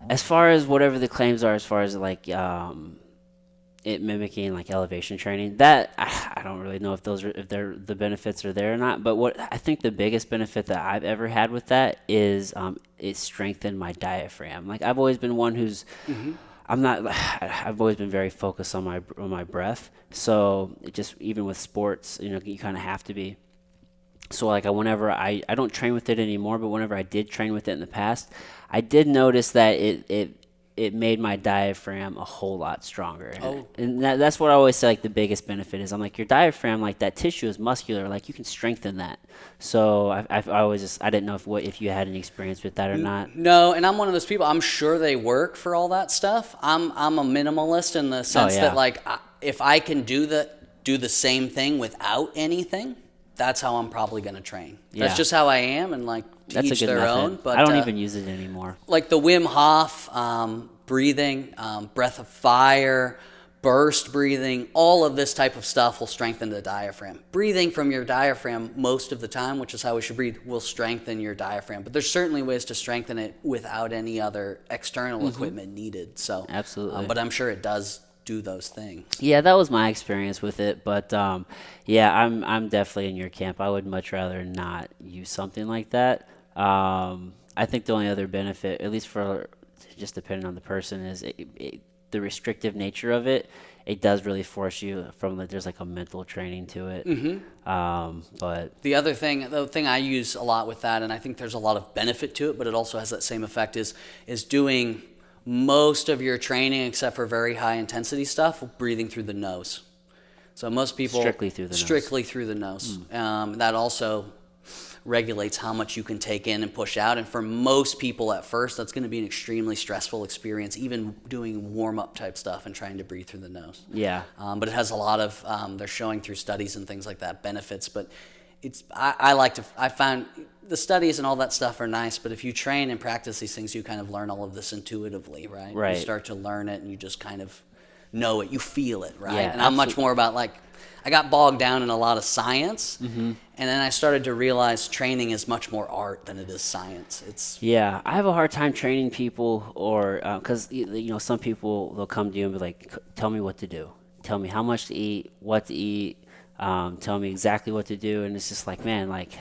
as far as whatever the claims are, as far as it mimicking elevation training, that I don't really know if the benefits are there or not. But what I think the biggest benefit that I've ever had with that is it strengthened my diaphragm. I've always been one who's I've always been very focused on my breath. So it just, even with sports, you kind of have to be. So whenever I don't train with it anymore, but whenever I did train with it in the past, I did notice that it made my diaphragm a whole lot stronger. Oh. And that's what I always say, like, the biggest benefit is, I'm like, your diaphragm, like, that tissue is muscular, like, you can strengthen that. So I always just, I didn't know if you had any experience with that or not. No, and I'm one of those people. I'm sure they work for all that stuff. I'm a minimalist in the sense that, like, if I can do the same thing without anything, that's how I'm probably going to train. That's just how I am, and like, to That's each a good their method. own. But I don't even use it anymore. like the Wim Hof breathing, breath of fire, burst breathing, all of this type of stuff will strengthen the diaphragm. Breathing from your diaphragm most of the time, which is how we should breathe, will strengthen your diaphragm. But there's certainly ways to strengthen it without any other external equipment needed. So Absolutely. but I'm sure it does do those things. Yeah, that was my experience with it, but yeah, I'm definitely in your camp. I would much rather not use something like that. I think the only other benefit, at least for just depending on the person, is the restrictive nature of it. It does really force you from, like, there's like a mental training to it. But The thing I use a lot with that, and I think there's a lot of benefit to it, but it also has that same effect, is doing most of your training, except for very high intensity stuff, breathing through the nose. So most people Strictly through the nose. That also regulates how much you can take in and push out. And for most people at first, that's going to be an extremely stressful experience, even doing warm-up type stuff and trying to breathe through the nose. yeah, But it has a lot of, they're showing through studies and things like that, benefits. But I found the studies and all that stuff are nice, but if you train and practice these things, you kind of learn all of this intuitively, right? Right. You start to learn it and you just kind of know it, you feel it, right? Yeah, and I'm much more about, like, I got bogged down in a lot of science, and then I started to realize training is much more art than it is science. Yeah, I have a hard time training people, or because some people, they'll come to you and be like, "Tell me what to do. Tell me how much to eat, what to eat. Tell me exactly what to do." And it's just like, man, like,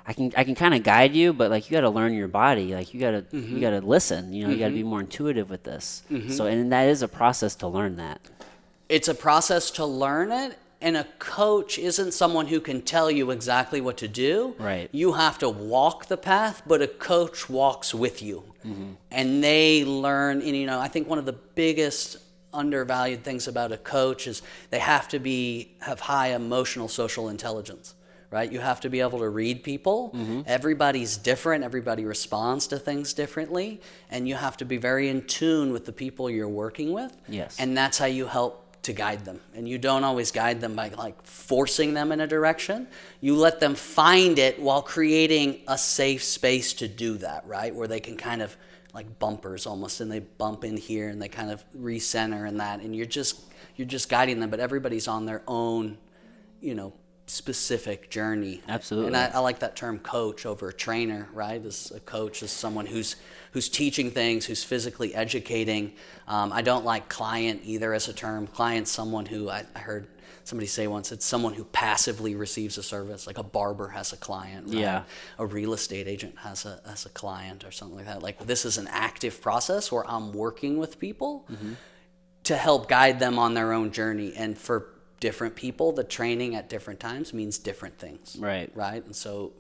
I can kind of guide you, but, like, you got to learn your body. Like, you got to listen. You got to be more intuitive with this. So, and that is a process to learn that. It's a process to learn it. And a coach isn't someone who can tell you exactly what to do. Right. You have to walk the path, but a coach walks with you. And they learn, and I think one of the biggest undervalued things about a coach is they have to have high emotional social intelligence, right? You have to be able to read people. Everybody's different. Everybody responds to things differently. And you have to be very in tune with the people you're working with. Yes. And that's how you help to guide them. And you don't always guide them by, like, forcing them in a direction. You let them find it while creating a safe space to do that, right? Where they can kind of, like bumpers almost, and they bump in here and they kind of recenter in that, and you're just guiding them, but everybody's on their own, specific journey. Absolutely. And I like that term coach over trainer, right? As a coach is someone who's teaching things, who's physically educating. I don't like client either as a term. Client's someone who, I heard somebody say once, it's someone who passively receives a service, like a barber has a client, right? Yeah. A real estate agent has a client or something like that. Like, this is an active process where I'm working with people to help guide them on their own journey. And for different people, the training at different times means different things. Right. And so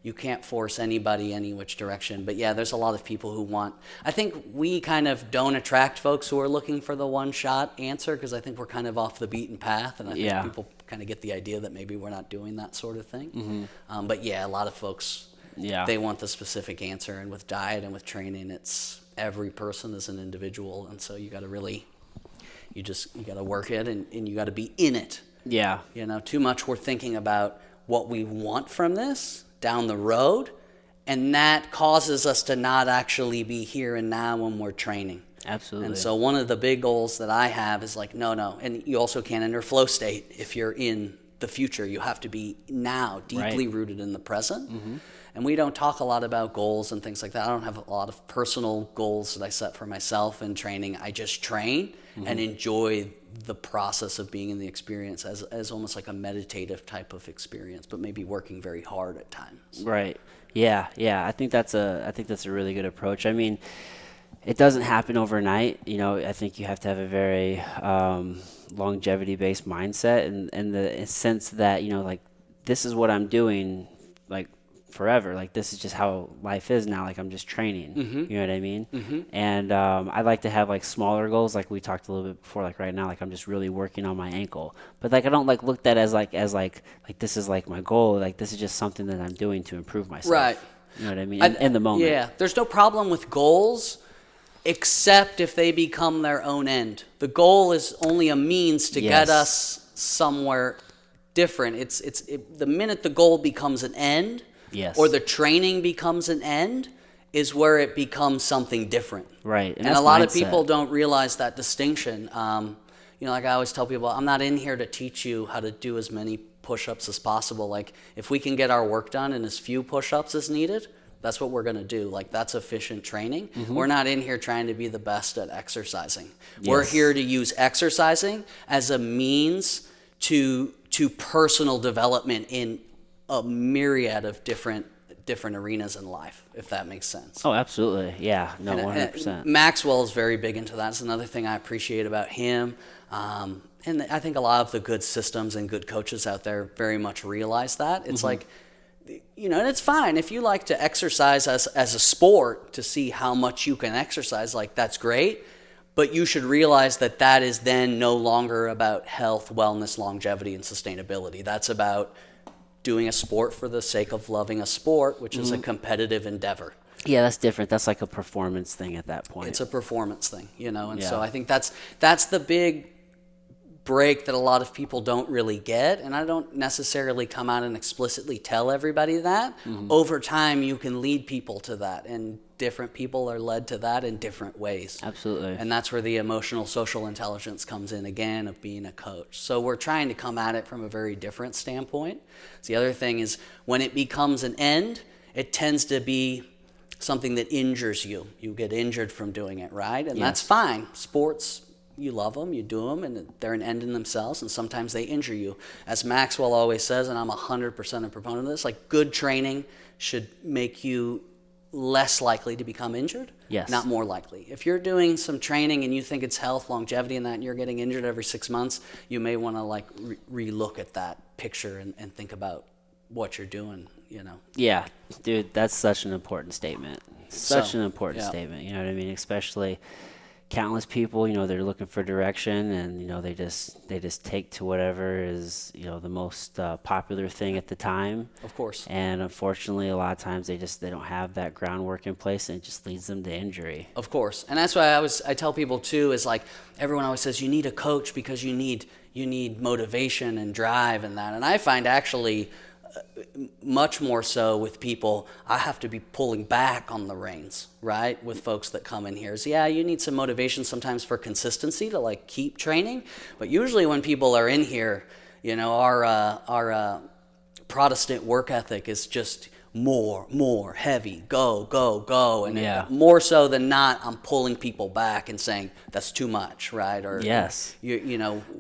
you can't force anybody any which direction. But yeah, there's a lot of people who I think we kind of don't attract folks who are looking for the one-shot answer, because I think we're kind of off the beaten path, and I think people kind of get the idea that maybe we're not doing that sort of thing. But yeah, a lot of folks, they want the specific answer. And with diet and with training, it's every person is an individual, and so you got to really, you got to work it, and you got to be in it. Yeah. Too much we're thinking about what we want from this down the road, and that causes us to not actually be here and now when we're training. Absolutely. And so one of the big goals that I have is, like, no. And you also can't enter flow state if you're in the future. You have to be now, deeply rooted in the present. And we don't talk a lot about goals and things like that. I don't have a lot of personal goals that I set for myself in training. I just train and enjoy the process of being in the experience as almost like a meditative type of experience, but maybe working very hard at times. Right. Yeah. I think that's a really good approach. I mean, it doesn't happen overnight. I think you have to have a very longevity-based mindset, and in the sense that, like, this is what I'm doing, like, forever. Like, this is just how life is now. Like, I'm just training. You know what I mean? And I'd like to have like smaller goals, like we talked a little bit before. Like right now, like I'm just really working on my ankle, but like I don't like look at as like this is like my goal. Like, this is just something that I'm doing to improve myself. Right. You know what I mean? In the moment. Yeah. There's no problem with goals, except if they become their own end. The goal is only a means to get us somewhere different. The minute the goal becomes an end, or the training becomes an end, is where it becomes something different. Right. And a lot of people don't realize that distinction. Like I always tell people, I'm not in here to teach you how to do as many push-ups as possible. Like, if we can get our work done in as few push-ups as needed, that's what we're going to do. Like, that's efficient training. We're not in here trying to be the best at exercising. We're here to use exercising as a means to personal development in a myriad of different arenas in life, if that makes sense. Oh, absolutely. Yeah. No, 100%. And Maxwell is very big into that. It's another thing I appreciate about him. And I think a lot of the good systems and good coaches out there very much realize that. It's like, and it's fine if you like to exercise as a sport to see how much you can exercise. Like, that's great. But you should realize that is then no longer about health, wellness, longevity, and sustainability. That's about doing a sport for the sake of loving a sport, which is a competitive endeavor. Yeah, that's different. That's like a performance thing at that point. It's a performance thing, and so I think that's the big break that a lot of people don't really get, and I don't necessarily come out and explicitly tell everybody that. Over time, you can lead people to that, and different people are led to that in different ways. Absolutely. And that's where the emotional social intelligence comes in again, of being a coach. So we're trying to come at it from a very different standpoint. So the other thing is, when it becomes an end, it tends to be something that injures you. You get injured from doing it, right? And that's fine. Sports, you love them, you do them, and they're an end in themselves, and sometimes they injure you. As Maxwell always says, and I'm 100% a proponent of this, like, good training should make you less likely to become injured, not more likely. If you're doing some training and you think it's health, longevity, and that, and you're getting injured every 6 months, you may want to like re-look at that picture and think about what you're doing, Yeah, dude, that's such an important statement. Such an important statement, you know what I mean? Especially countless people, they're looking for direction, and they just take to whatever is the most popular thing at the time. Of course. And unfortunately, a lot of times they don't have that groundwork in place, and it just leads them to injury. Of course. And that's why I tell people too, is like, everyone always says you need a coach because you need motivation and drive and that. And I find actually much more so with people, I have to be pulling back on the reins, right? With folks that come in here, is you need some motivation sometimes for consistency to like keep training, but usually when people are in here, our Protestant work ethic is just more heavy, go, and more so than not, I'm pulling people back and saying that's too much, right? Or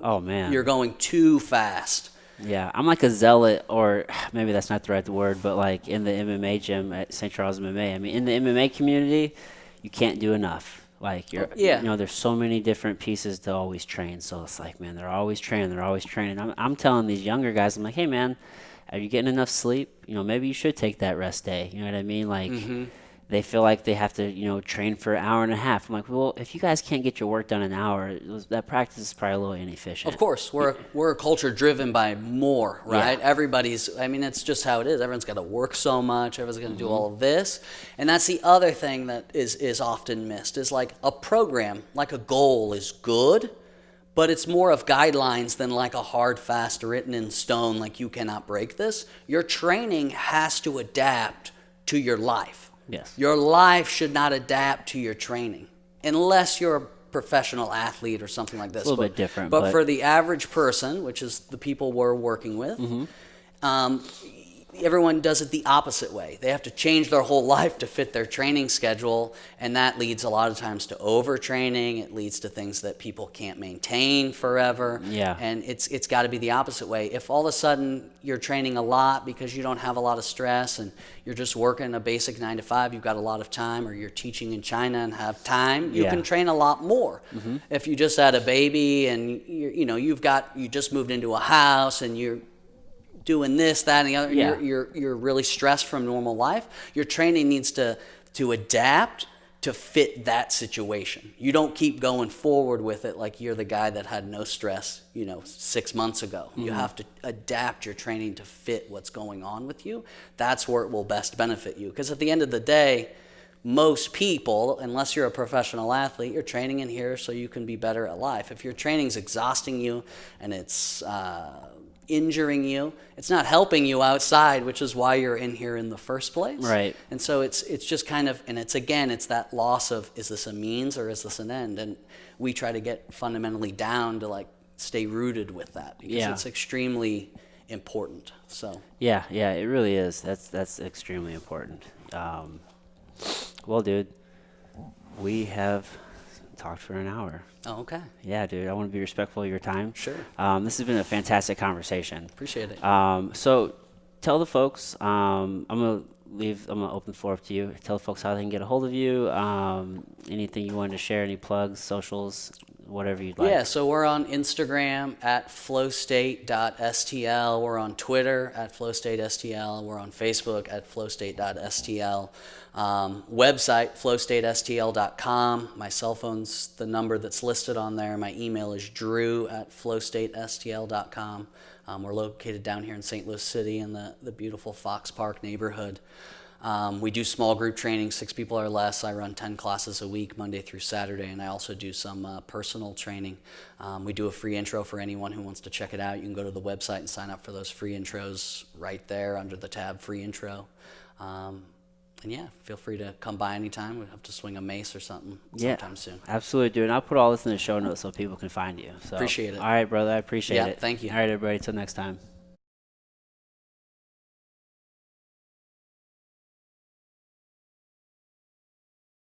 oh man, you're going too fast. Yeah, I'm like a zealot, or maybe that's not the right word, but like in the MMA gym at St. Charles MMA. I mean, in the MMA community, you can't do enough. Like, there's so many different pieces to always train. So it's like, man, they're always training. I'm telling these younger guys, I'm like, hey, man, are you getting enough sleep? Maybe you should take that rest day. You know what I mean? Like, they feel like they have to, train for an hour and a half. I'm like, well, if you guys can't get your work done in an hour, that practice is probably a little inefficient. Of course, we're a culture driven by more, right? Yeah. It's just how it is. Everyone's got to work so much. Everyone's going to do all of this. And that's the other thing that is often missed, is like a program, like a goal is good, but it's more of guidelines than like a hard, fast, written in stone, like you cannot break this. Your training has to adapt to your life. Yes. Your life should not adapt to your training, unless you're a professional athlete or something like this. It's a little bit different. But for the average person, which is the people we're working with, everyone does it the opposite way. They have to change their whole life to fit their training schedule, and that leads a lot of times to overtraining. It leads to things that people can't maintain forever. Yeah. And it's got to be the opposite way. If all of a sudden you're training a lot because you don't have a lot of stress and you're just working a basic 9 to 5, you've got a lot of time, or you're teaching in China and have time, you can train a lot more. If you just had a baby and you just moved into a house and you're doing this, that, and the other. Yeah. You're really stressed from normal life. Your training needs to adapt to fit that situation. You don't keep going forward with it like you're the guy that had no stress, 6 months ago. You have to adapt your training to fit what's going on with you. That's where it will best benefit you. Because at the end of the day, most people, unless you're a professional athlete, you're training in here so you can be better at life. If your training's exhausting you and it's injuring you, it's not helping you outside, which is why you're in here in the first place. Right. And so it's just kind of, and it's that loss of, is this a means or is this an end? And we try to get fundamentally down to like stay rooted with that, because it's extremely important. So Yeah, it really is. That's extremely important. Well, dude, we have talked for an hour. Oh, okay. Yeah, dude, I want to be respectful of your time. Sure. This has been a fantastic conversation. Appreciate it. So tell the folks, I'm gonna open the floor up to you. Tell the folks how they can get a hold of you. Anything you wanted to share, any plugs, socials, whatever you'd like. Yeah, so we're on Instagram at FlowState.STL. We're on Twitter at FlowState STL. We're on Facebook at FlowState.STL. Website, FlowStateSTL.com. My cell phone's the number that's listed on there. My email is drew@FlowStateSTL.com. We're located down here in St. Louis City in the beautiful Fox Park neighborhood. We do small group training, 6 people or less. I run 10 classes a week, Monday through Saturday, and I also do some personal training. We do a free intro for anyone who wants to check it out. You can go to the website and sign up for those free intros right there under the tab Free Intro. And yeah, feel free to come by anytime. We have to swing a mace or something sometime soon. Absolutely, dude. And I'll put all this in the show notes so people can find you. So, Appreciate it. All right, brother. I appreciate it. Thank you. All right, everybody. Till next time.